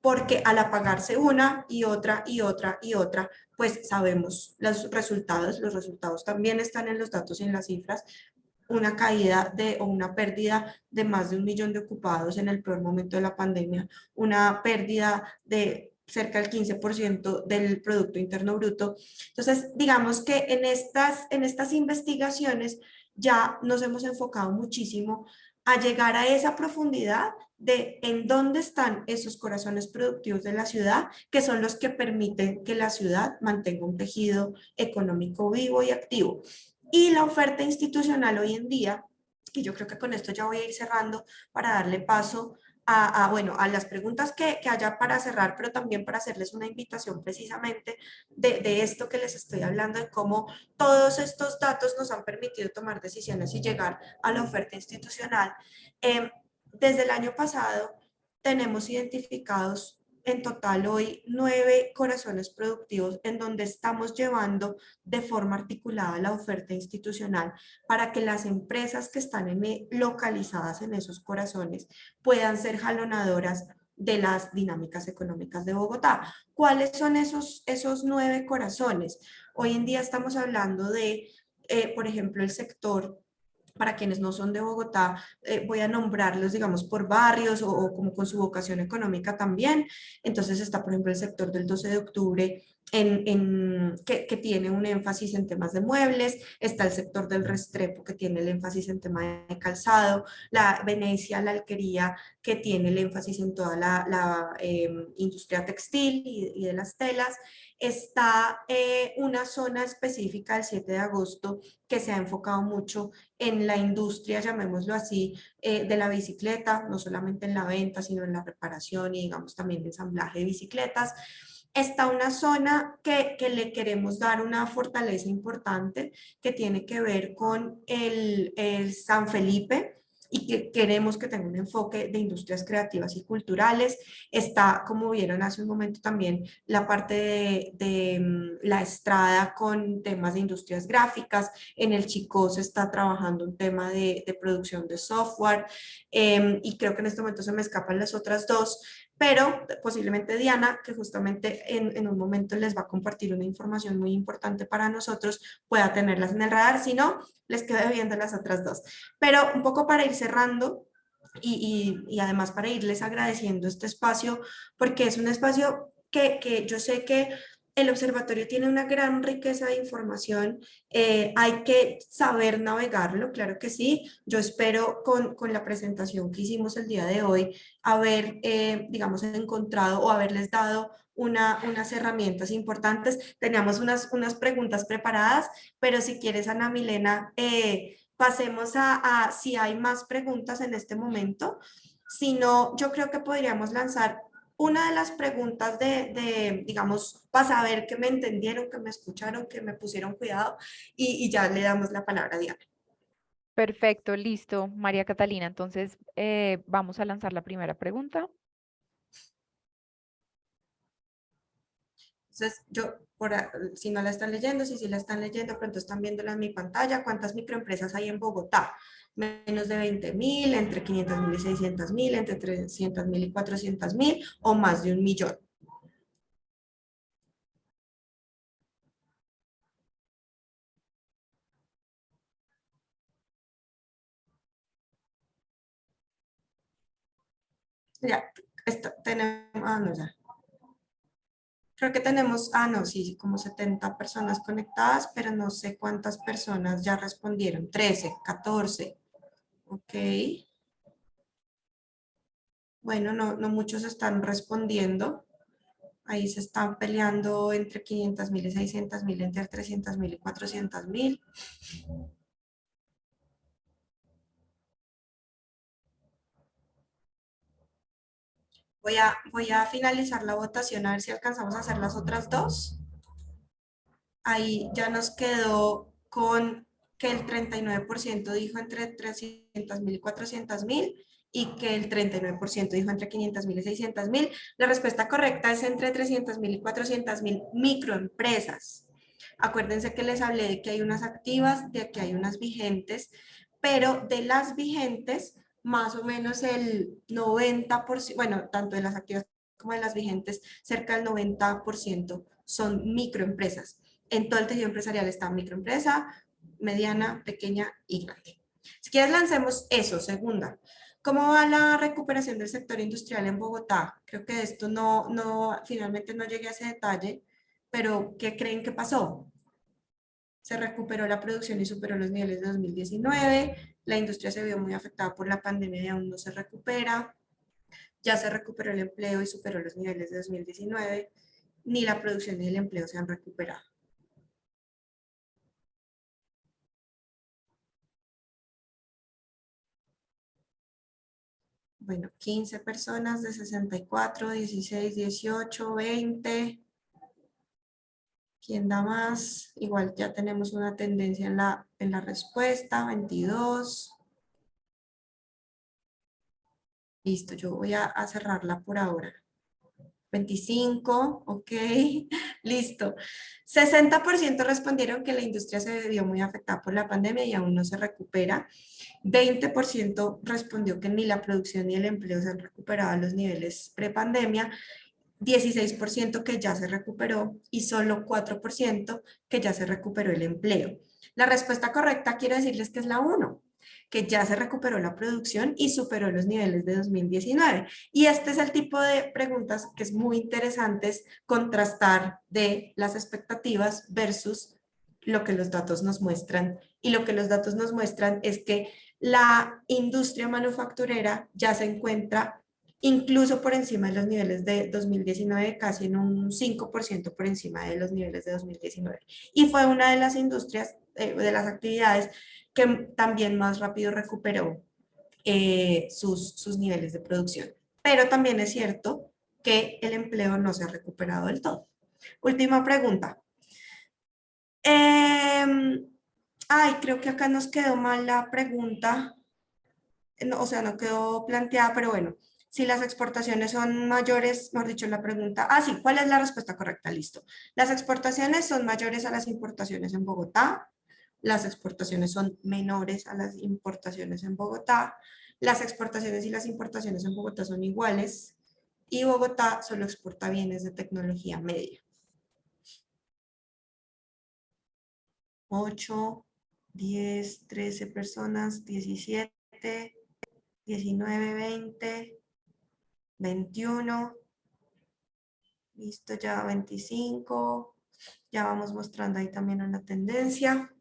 Porque al apagarse una y otra y otra y otra, pues sabemos los resultados también están en los datos y en las cifras, una caída o una pérdida de más de 1 millón de ocupados en el peor momento de la pandemia, una pérdida de cerca del 15% del Producto Interno Bruto. Entonces, digamos que en estas investigaciones ya nos hemos enfocado muchísimo a llegar a esa profundidad de en dónde están esos corazones productivos de la ciudad, que son los que permiten que la ciudad mantenga un tejido económico vivo y activo. Y la oferta institucional hoy en día, y yo creo que con esto ya voy a ir cerrando para darle paso bueno, a las preguntas que haya para cerrar, pero también para hacerles una invitación precisamente de esto que les estoy hablando, de cómo todos estos datos nos han permitido tomar decisiones y llegar a la oferta institucional. Desde el año pasado tenemos identificados en total hoy 9 corazones productivos en donde estamos llevando de forma articulada la oferta institucional para que las empresas que están localizadas en esos corazones puedan ser jalonadoras de las dinámicas económicas de Bogotá. ¿Cuáles son esos 9 corazones? Hoy en día estamos hablando de, por ejemplo, el sector para quienes no son de Bogotá, voy a nombrarlos, digamos, por barrios o como con su vocación económica también. Entonces está, por ejemplo, el sector del 12 de octubre, que tiene un énfasis en temas de muebles, está el sector del Restrepo, que tiene el énfasis en tema de calzado, la Venecia, la Alquería, que tiene el énfasis en toda la industria textil y de las telas. Está una zona específica del 7 de agosto que se ha enfocado mucho en la industria, llamémoslo así, de la bicicleta, no solamente en la venta, sino en la reparación y digamos también el ensamblaje de bicicletas. Está una zona que le queremos dar una fortaleza importante que tiene que ver con el San Felipe y que queremos que tenga un enfoque de industrias creativas y culturales. Está, como vieron hace un momento también, la parte de la Estrada con temas de industrias gráficas. En el Chicó se está trabajando un tema de producción de software y creo que en este momento se me escapan las otras dos, pero posiblemente Diana, que justamente en un momento les va a compartir una información muy importante para nosotros, pueda tenerlas en el radar, si no, les quedo viendo las otras dos. Pero un poco para ir cerrando y además para irles agradeciendo este espacio, porque es un espacio que yo sé que el observatorio tiene una gran riqueza de información, hay que saber navegarlo, claro que sí. Yo espero con la presentación que hicimos el día de hoy haber, digamos, encontrado o haberles dado unas herramientas importantes. Teníamos unas preguntas preparadas, pero si quieres, Ana Milena, pasemos a si hay más preguntas en este momento. Si no, yo creo que podríamos lanzar una de las preguntas digamos, para saber que me entendieron, que me escucharon, que me pusieron cuidado y ya le damos la palabra a Diana. Perfecto, listo, María Catalina. Entonces, vamos a lanzar la primera pregunta. Entonces, si no la están leyendo, si sí la están leyendo, pronto están viéndola en mi pantalla. ¿Cuántas microempresas hay en Bogotá? Menos de 20.000, entre 500.000 y 600.000, entre 300.000 y 400.000 o más de 1.000.000. Ya, no, ya. Creo que tenemos, no, sí, como 70 personas conectadas, pero no sé cuántas personas ya respondieron. 13, 14. Ok. Bueno, no muchos están respondiendo. Ahí se están peleando entre 500.000 y 600.000, entre 300.000 y 400.000. Voy a finalizar la votación a ver si alcanzamos a hacer las otras dos. Ahí ya nos quedó con que el 39% dijo entre 300.000 y 400.000 y que el 39% dijo entre 500.000 y 600.000. La respuesta correcta es entre 300.000 y 400.000 microempresas. Acuérdense que les hablé de que hay unas activas, de que hay unas vigentes, pero de las vigentes, más o menos el 90%, bueno, tanto de las activas como de las vigentes, cerca del 90% son microempresas. En todo el tejido empresarial está microempresa, mediana, pequeña y grande. Si quieres, lancemos eso. Segunda, ¿cómo va la recuperación del sector industrial en Bogotá? Creo que de esto finalmente no llegué a ese detalle, pero ¿qué creen que pasó? Se recuperó la producción y superó los niveles de 2019, la industria se vio muy afectada por la pandemia y aún no se recupera, ya se recuperó el empleo y superó los niveles de 2019, ni la producción ni el empleo se han recuperado. Bueno, 15 personas de 64, 16, 18, 20. ¿Quién da más? Igual ya tenemos una tendencia en la respuesta, 22. Listo, yo voy a cerrarla por ahora. 25, ok, listo. 60% respondieron que la industria se vio muy afectada por la pandemia y aún no se recupera. 20% respondió que ni la producción ni el empleo se han recuperado a los niveles prepandemia. 16% que ya se recuperó y solo 4% que ya se recuperó el empleo. La respuesta correcta quiero decirles que es la 1, que ya se recuperó la producción y superó los niveles de 2019. Y este es el tipo de preguntas que es muy interesante contrastar de las expectativas versus lo que los datos nos muestran. Y lo que los datos nos muestran es que la industria manufacturera ya se encuentra incluso por encima de los niveles de 2019, casi en un 5% por encima de los niveles de 2019. Y fue una de las industrias, de las actividades que también más rápido recuperó sus niveles de producción. Pero también es cierto que el empleo no se ha recuperado del todo. Última pregunta. Creo que acá nos quedó mal la pregunta. No, o sea, no quedó planteada, pero bueno, si las exportaciones son mayores, mejor dicho, la pregunta, sí, ¿cuál es la respuesta correcta? Listo. Las exportaciones son mayores a las importaciones en Bogotá, las exportaciones son menores a las importaciones en Bogotá, las exportaciones y las importaciones en Bogotá son iguales y Bogotá solo exporta bienes de tecnología media. 8, 10, 13 personas, 17, 19, 20, 21, listo, ya 25, ya vamos mostrando ahí también una tendencia.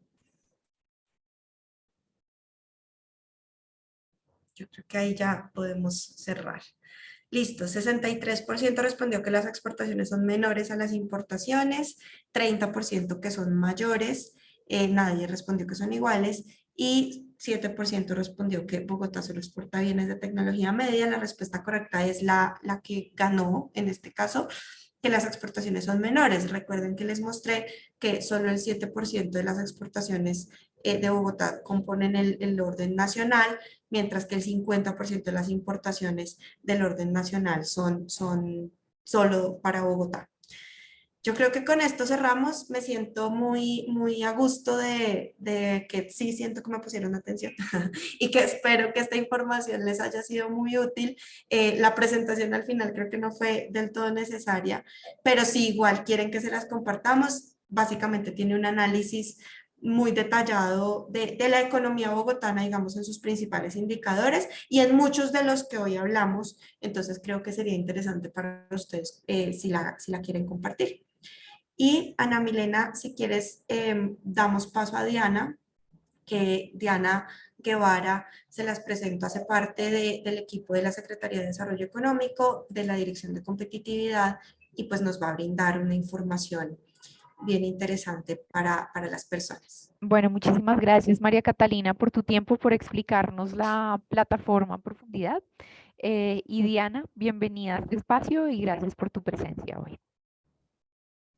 Yo creo que ahí ya podemos cerrar. Listo, 63% respondió que las exportaciones son menores a las importaciones, 30% que son mayores, nadie respondió que son iguales y 7% respondió que Bogotá solo exporta bienes de tecnología media. La respuesta correcta es la que ganó en este caso, que las exportaciones son menores. Recuerden que les mostré que solo el 7% de las exportaciones de Bogotá componen el orden nacional, mientras que el 50% de las importaciones del orden nacional son solo para Bogotá. Yo creo que con esto cerramos. Me siento muy a gusto de que sí siento que me pusieron atención y que espero que esta información les haya sido muy útil. La presentación al final creo que no fue del todo necesaria, pero si igual quieren que se las compartamos, básicamente tiene un análisis muy detallado de la economía bogotana, digamos, en sus principales indicadores y en muchos de los que hoy hablamos. Entonces creo que sería interesante para ustedes si la quieren compartir. Y Ana Milena, si quieres, damos paso a Diana, que Diana Guevara se las presento, hace parte del equipo de la Secretaría de Desarrollo Económico, de la Dirección de Competitividad, y pues nos va a brindar una información bien interesante para las personas. Bueno, muchísimas gracias, María Catalina, por tu tiempo, por explicarnos la plataforma a profundidad. Y Diana, bienvenida a este espacio y gracias por tu presencia hoy.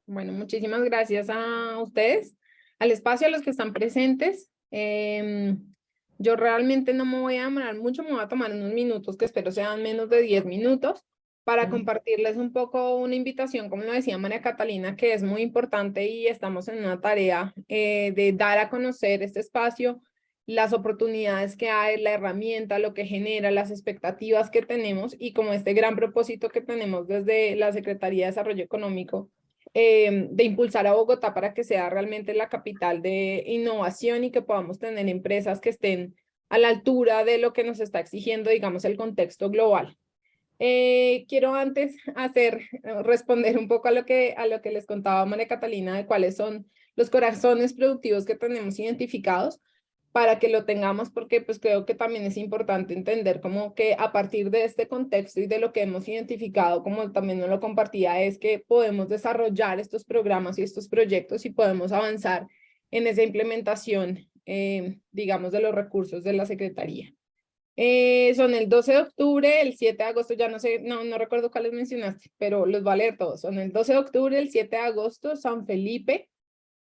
Bueno, muchísimas gracias a ustedes, al espacio, a los que están presentes. Yo realmente no me voy a demorar mucho, me voy a tomar unos minutos que espero sean menos de 10 minutos para compartirles un poco una invitación, como lo decía María Catalina, que es muy importante y estamos en una tarea de dar a conocer este espacio, las oportunidades que hay, la herramienta, lo que genera, las expectativas que tenemos y como este gran propósito que tenemos desde la Secretaría de Desarrollo Económico de impulsar a Bogotá para que sea realmente la capital de innovación y que podamos tener empresas que estén a la altura de lo que nos está exigiendo, digamos, el contexto global. Quiero antes responder un poco a lo que les contaba María Catalina de cuáles son los corazones productivos que tenemos identificados para que lo tengamos, porque pues creo que también es importante entender como que a partir de este contexto y de lo que hemos identificado, como también nos lo compartía, es que podemos desarrollar estos programas y estos proyectos y podemos avanzar en esa implementación, digamos, de los recursos de la Secretaría. Son el 12 de octubre, el 7 de agosto, ya no sé, no recuerdo cuáles mencionaste, pero los voy a leer todos. Son el 12 de octubre, el 7 de agosto, San Felipe,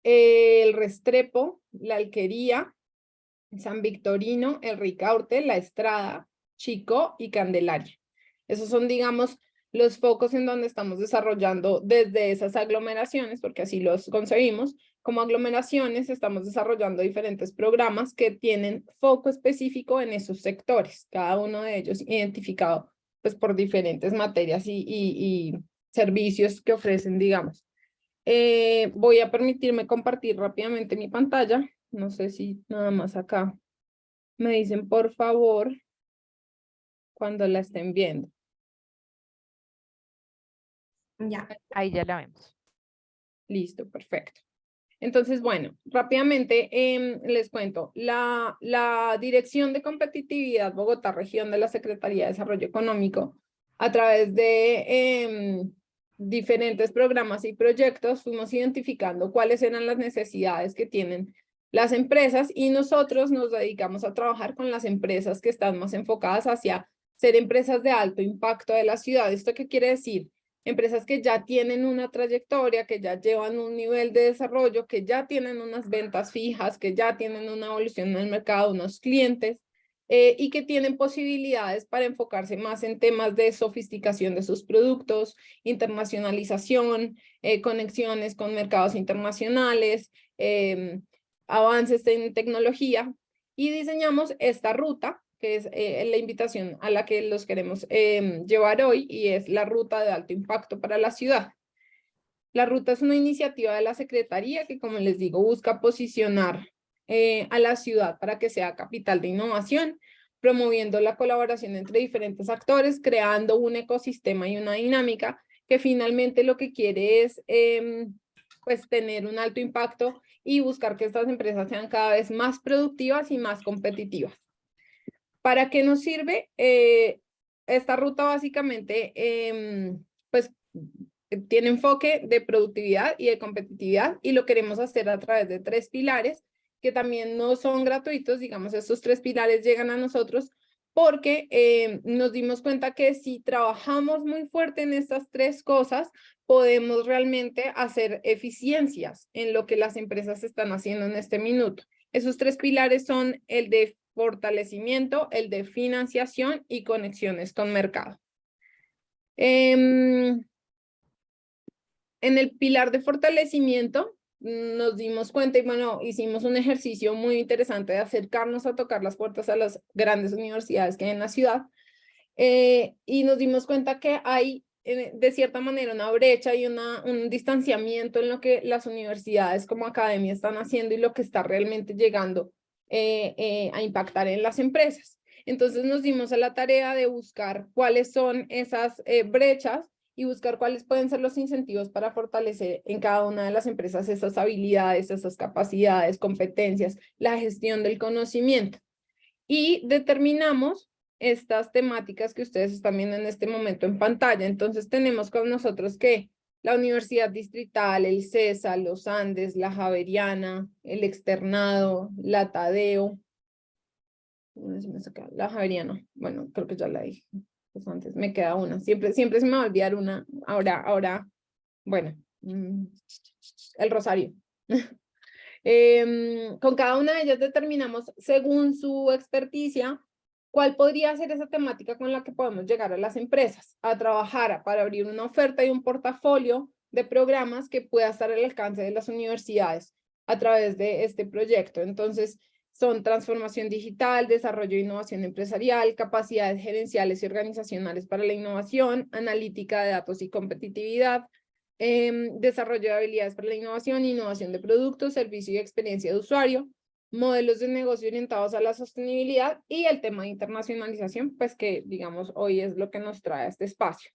el Restrepo, la Alquería, San Victorino, el Ricaurte, La Estrada, Chico y Candelaria. Esos son, digamos, los focos en donde estamos desarrollando desde esas aglomeraciones, porque así los concebimos, como aglomeraciones estamos desarrollando diferentes programas que tienen foco específico en esos sectores, cada uno de ellos identificado pues por diferentes materias y servicios que ofrecen, digamos. Voy a permitirme compartir rápidamente mi pantalla. No sé si nada más acá me dicen por favor cuando la estén viendo. Ya. Ahí ya la vemos. Listo, perfecto. Entonces, bueno, rápidamente les cuento. La Dirección de Competitividad Bogotá Región de la Secretaría de Desarrollo Económico, a través de diferentes programas y proyectos, fuimos identificando cuáles eran las necesidades que tienen las empresas y nosotros nos dedicamos a trabajar con las empresas que están más enfocadas hacia ser empresas de alto impacto de la ciudad. ¿Esto qué quiere decir? Empresas que ya tienen una trayectoria, que ya llevan un nivel de desarrollo, que ya tienen unas ventas fijas, que ya tienen una evolución en el mercado, unos clientes, y que tienen posibilidades para enfocarse más en temas de sofisticación de sus productos, internacionalización, conexiones con mercados internacionales, avances en tecnología, y diseñamos esta ruta que es la invitación a la que los queremos llevar hoy, y es la ruta de alto impacto para la ciudad. La ruta es una iniciativa de la Secretaría que, como les digo, busca posicionar a la ciudad para que sea capital de innovación, promoviendo la colaboración entre diferentes actores, creando un ecosistema y una dinámica que finalmente lo que quiere es pues tener un alto impacto y buscar que estas empresas sean cada vez más productivas y más competitivas. ¿Para qué nos sirve? Esta ruta básicamente pues tiene enfoque de productividad y de competitividad y lo queremos hacer a través de 3 pilares que también no son gratuitos. Digamos, estos 3 pilares llegan a nosotros porque nos dimos cuenta que si trabajamos muy fuerte en estas 3 cosas, podemos realmente hacer eficiencias en lo que las empresas están haciendo en este minuto. Esos 3 pilares son el de fortalecimiento, el de financiación y conexiones con mercado. En el pilar de fortalecimiento nos dimos cuenta y bueno, hicimos un ejercicio muy interesante de acercarnos a tocar las puertas a las grandes universidades que hay en la ciudad y nos dimos cuenta que hay de cierta manera una brecha y un distanciamiento en lo que las universidades como academia están haciendo y lo que está realmente llegando a impactar en las empresas. Entonces nos dimos a la tarea de buscar cuáles son esas brechas y buscar cuáles pueden ser los incentivos para fortalecer en cada una de las empresas esas habilidades, esas capacidades, competencias, la gestión del conocimiento. Y determinamos estas temáticas que ustedes están viendo en este momento en pantalla. Entonces tenemos con nosotros que la Universidad Distrital, el CESA, los Andes, la Javeriana, el Externado, la Tadeo. La Javeriana, bueno, creo que ya la dije. Pues antes me queda una. Siempre se me va a olvidar una. Ahora, bueno, el Rosario. Con cada una de ellas determinamos, según su experticia, cuál podría ser esa temática con la que podemos llegar a las empresas a trabajar para abrir una oferta y un portafolio de programas que pueda estar al alcance de las universidades a través de este proyecto. Entonces, son transformación digital, desarrollo e innovación empresarial, capacidades gerenciales y organizacionales para la innovación, analítica de datos y competitividad, desarrollo de habilidades para la innovación, innovación de productos, servicio y experiencia de usuario, modelos de negocio orientados a la sostenibilidad y el tema de internacionalización, pues que digamos hoy es lo que nos trae a este espacio.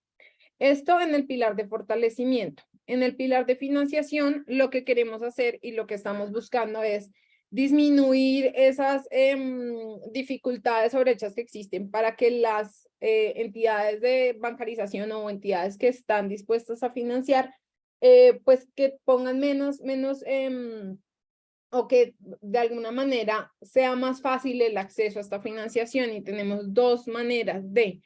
Esto en el pilar de fortalecimiento. En el pilar de financiación, lo que queremos hacer y lo que estamos buscando es disminuir esas dificultades o brechas que existen para que las entidades de bancarización o entidades que están dispuestas a financiar, pues que pongan menos o que de alguna manera sea más fácil el acceso a esta financiación. Y tenemos 2 maneras de.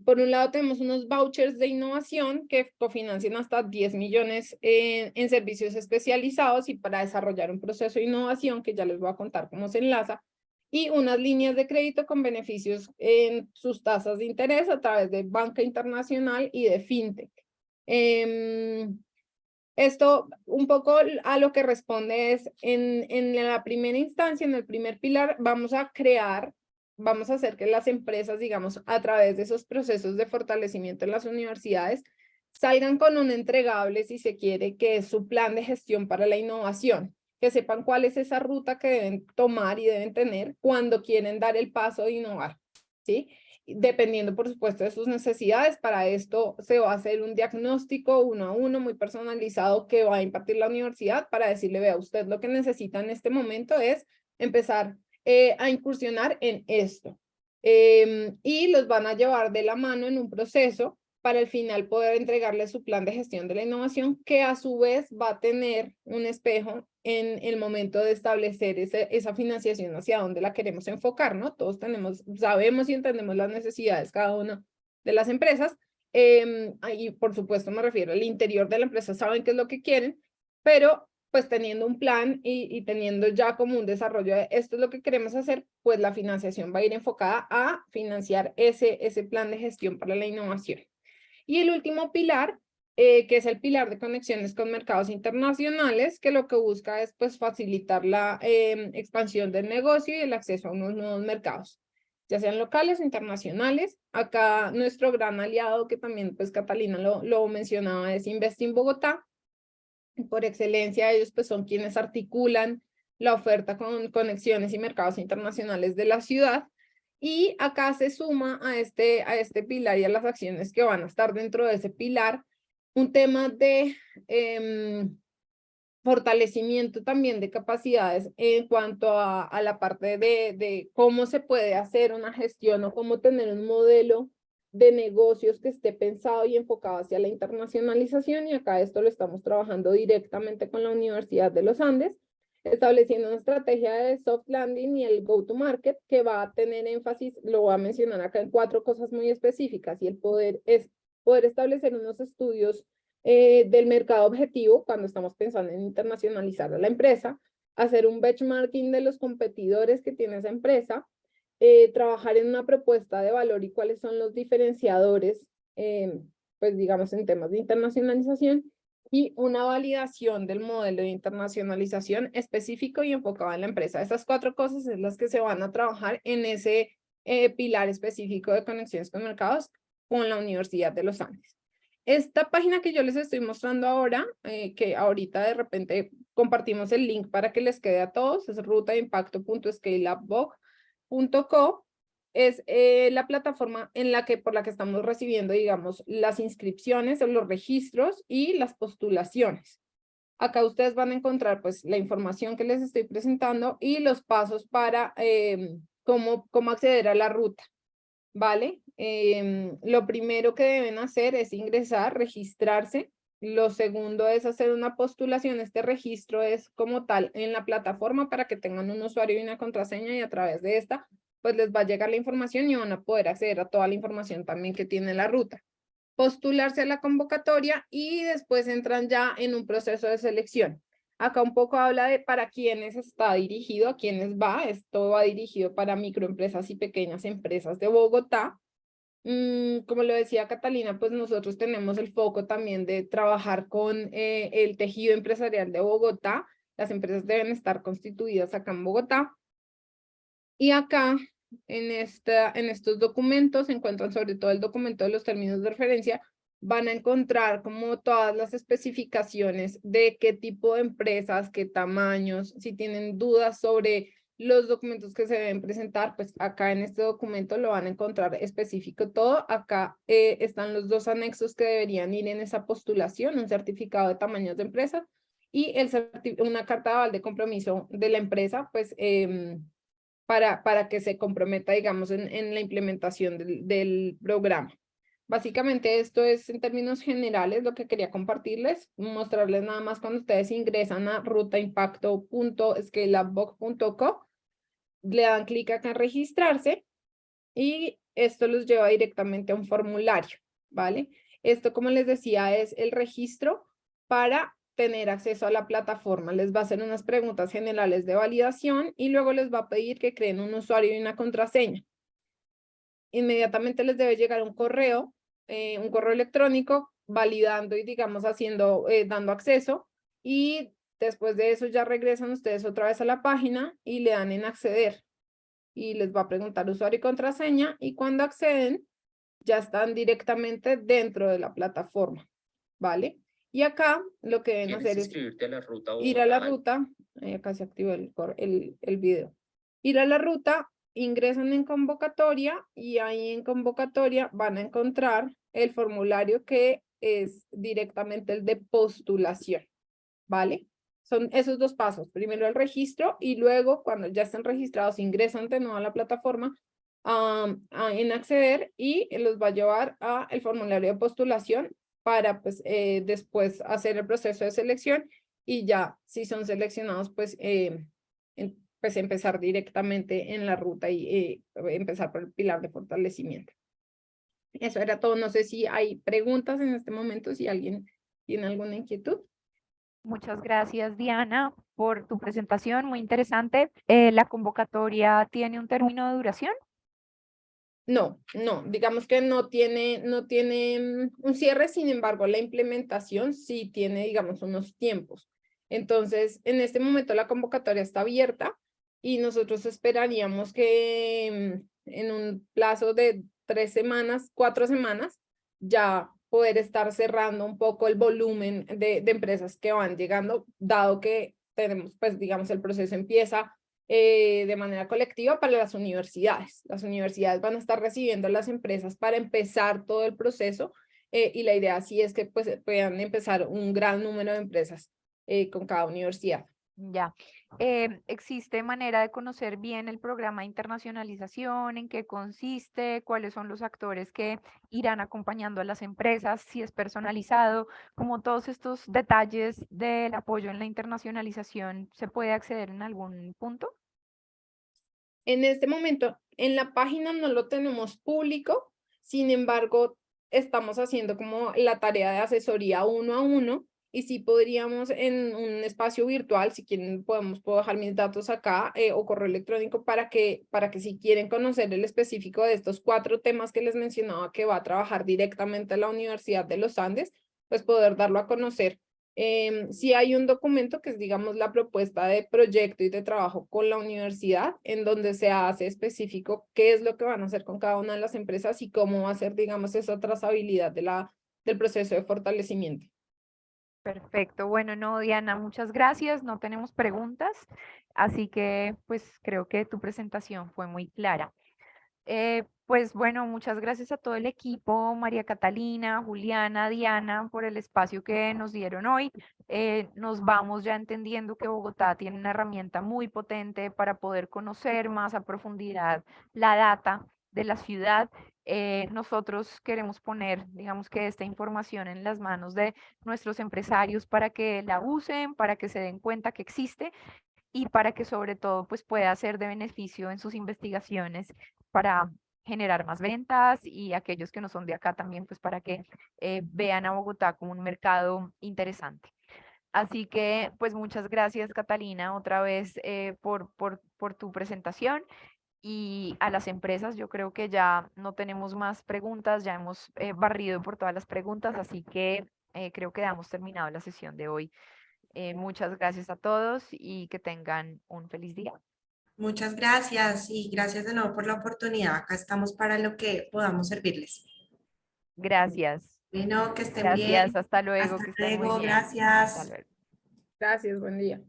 Por un lado tenemos unos vouchers de innovación que cofinancian hasta 10 millones en servicios especializados y para desarrollar un proceso de innovación que ya les voy a contar cómo se enlaza. y unas líneas de crédito con beneficios en sus tasas de interés a través de banca internacional y de fintech. Esto un poco a lo que responde es, en la primera instancia, en el primer pilar, vamos a hacer que las empresas, digamos, a través de esos procesos de fortalecimiento en las universidades, salgan con un entregable, si se quiere, que es su plan de gestión para la innovación, que sepan cuál es esa ruta que deben tomar y deben tener cuando quieren dar el paso de innovar, ¿sí? Dependiendo, por supuesto, de sus necesidades. Para esto se va a hacer un diagnóstico 1 a 1 muy personalizado que va a impartir la universidad para decirle, vea, usted lo que necesita en este momento es empezar a incursionar en esto. Y los van a llevar de la mano en un proceso para al final poder entregarle su plan de gestión de la innovación, que a su vez va a tener un espejo en el momento de establecer esa financiación hacia dónde la queremos enfocar, ¿no? Todos sabemos y entendemos las necesidades cada una de las empresas, y por supuesto me refiero al interior de la empresa, saben qué es lo que quieren, pero pues teniendo un plan y teniendo ya como un desarrollo de esto es lo que queremos hacer, pues la financiación va a ir enfocada a financiar ese plan de gestión para la innovación. Y el último pilar, que es el pilar de conexiones con mercados internacionales, que lo que busca es pues facilitar la expansión del negocio y el acceso a unos nuevos mercados, ya sean locales o internacionales. Acá nuestro gran aliado, que también pues Catalina lo mencionaba, es Investing Bogotá. Por excelencia, ellos pues son quienes articulan la oferta con conexiones y mercados internacionales de la ciudad. Y acá se suma a este pilar y a las acciones que van a estar dentro de ese pilar, un tema de fortalecimiento también de capacidades en cuanto a la parte de cómo se puede hacer una gestión o cómo tener un modelo de negocios que esté pensado y enfocado hacia la internacionalización. Y acá esto lo estamos trabajando directamente con la Universidad de los Andes, estableciendo una estrategia de soft landing y el go-to-market que va a tener énfasis, lo voy a mencionar acá en 4 cosas muy específicas, y el poder establecer unos estudios del mercado objetivo cuando estamos pensando en internacionalizar a la empresa, hacer un benchmarking de los competidores que tiene esa empresa, trabajar en una propuesta de valor y cuáles son los diferenciadores, pues digamos en temas de internacionalización, y una validación del modelo de internacionalización específico y enfocado en la empresa. Estas 4 cosas es las que se van a trabajar en ese pilar específico de conexiones con mercados con la Universidad de los Andes. Esta página que yo les estoy mostrando ahora, que ahorita de repente compartimos el link para que les quede a todos, es rutaimpacto.scaleupboc.co, es la plataforma por la que estamos recibiendo, digamos, las inscripciones, los registros y las postulaciones. Acá ustedes van a encontrar pues la información que les estoy presentando y los pasos para cómo acceder a la ruta, ¿vale? Lo primero que deben hacer es ingresar, registrarse. Lo segundo es hacer una postulación. Este registro es como tal en la plataforma para que tengan un usuario y una contraseña, y a través de esta pues les va a llegar la información y van a poder acceder a toda la información también que tiene la ruta. Postularse a la convocatoria y después entran ya en un proceso de selección. Acá un poco habla de para quiénes está dirigido, a quiénes va. Esto va dirigido para microempresas y pequeñas empresas de Bogotá. Como lo decía Catalina, pues nosotros tenemos el foco también de trabajar con el tejido empresarial de Bogotá. Las empresas deben estar constituidas acá en Bogotá. Y acá, en estos documentos, se encuentran sobre todo el documento de los términos de referencia. Van a encontrar como todas las especificaciones de qué tipo de empresas, qué tamaños. Si tienen dudas sobre los documentos que se deben presentar, pues acá en este documento lo van a encontrar específico todo. Acá están los 2 anexos que deberían ir en esa postulación: un certificado de tamaños de empresa y una carta de aval de compromiso de la empresa, pues para que se comprometa, digamos, en la implementación del programa. Básicamente esto es en términos generales lo que quería compartirles, mostrarles nada más. Cuando ustedes ingresan a rutaimpacto.scaleupboc.co, le dan clic acá en registrarse y esto los lleva directamente a un formulario, ¿vale? Esto, como les decía, es el registro para tener acceso a la plataforma. Les va a hacer unas preguntas generales de validación y luego les va a pedir que creen un usuario y una contraseña. Inmediatamente les debe llegar un correo electrónico validando y digamos dando acceso, y después de eso ya regresan ustedes otra vez a la página y le dan en acceder y les va a preguntar usuario y contraseña, y cuando acceden ya están directamente dentro de la plataforma, ¿vale? Y acá lo que deben hacer es ir a la ruta, acá se activó el video, ir a la ruta, ingresan en convocatoria y ahí en convocatoria van a encontrar el formulario que es directamente el de postulación, ¿vale? Son esos dos pasos, primero el registro y luego cuando ya estén registrados ingresan de nuevo a la plataforma en acceder y los va a llevar a el formulario de postulación para pues después hacer el proceso de selección y ya si son seleccionados pues, pues empezar directamente en la ruta y empezar por el pilar de fortalecimiento. Eso era todo. No sé si hay preguntas en este momento, si alguien tiene alguna inquietud. Muchas gracias, Diana, por tu presentación, muy interesante. ¿La convocatoria tiene un término de duración? No, digamos que no tiene un cierre, sin embargo, la implementación sí tiene, digamos, unos tiempos. Entonces, en este momento la convocatoria está abierta y nosotros esperaríamos que en un plazo de 3 semanas, 4 semanas, ya poder estar cerrando un poco el volumen de empresas que van llegando, dado que tenemos, pues, digamos, el proceso empieza de manera colectiva para las universidades. Las universidades van a estar recibiendo a las empresas para empezar todo el proceso y la idea sí es que pues, puedan empezar un gran número de empresas con cada universidad. Ya. ¿Existe manera de conocer bien el programa de internacionalización? ¿En qué consiste? ¿Cuáles son los actores que irán acompañando a las empresas? Si es personalizado, como todos estos detalles del apoyo en la internacionalización, ¿se puede acceder en algún punto? En este momento, en la página no lo tenemos público, sin embargo, estamos haciendo como la tarea de asesoría 1 a 1, y sí podríamos en un espacio virtual, si quieren puedo dejar mis datos acá o correo electrónico para que si quieren conocer el específico de estos 4 temas que les mencionaba que va a trabajar directamente la Universidad de los Andes, pues poder darlo a conocer. Sí hay un documento que es, digamos, la propuesta de proyecto y de trabajo con la universidad, en donde se hace específico qué es lo que van a hacer con cada una de las empresas y cómo va a ser, digamos, esa trazabilidad del proceso de fortalecimiento. Perfecto. Bueno, no, Diana, muchas gracias. No tenemos preguntas, así que pues creo que tu presentación fue muy clara. Pues bueno, muchas gracias a todo el equipo, María Catalina, Juliana, Diana, por el espacio que nos dieron hoy. Nos vamos ya entendiendo que Bogotá tiene una herramienta muy potente para poder conocer más a profundidad la data de la ciudad. Nosotros queremos poner, digamos que esta información en las manos de nuestros empresarios para que la usen, para que se den cuenta que existe y para que sobre todo pues pueda ser de beneficio en sus investigaciones para generar más ventas, y aquellos que no son de acá también pues para que vean a Bogotá como un mercado interesante. Así que pues muchas gracias, Catalina, otra vez por tu presentación. Y a las empresas, yo creo que ya no tenemos más preguntas, ya hemos barrido por todas las preguntas, así que creo que hemos terminado la sesión de hoy. Muchas gracias a todos y que tengan un feliz día. Muchas gracias y gracias de nuevo por la oportunidad. Acá estamos para lo que podamos servirles. Gracias. Bueno, que estén Gracias. bien. Hasta luego. Hasta Que estén muy luego. bien. Hasta Gracias. luego. Gracias, buen día.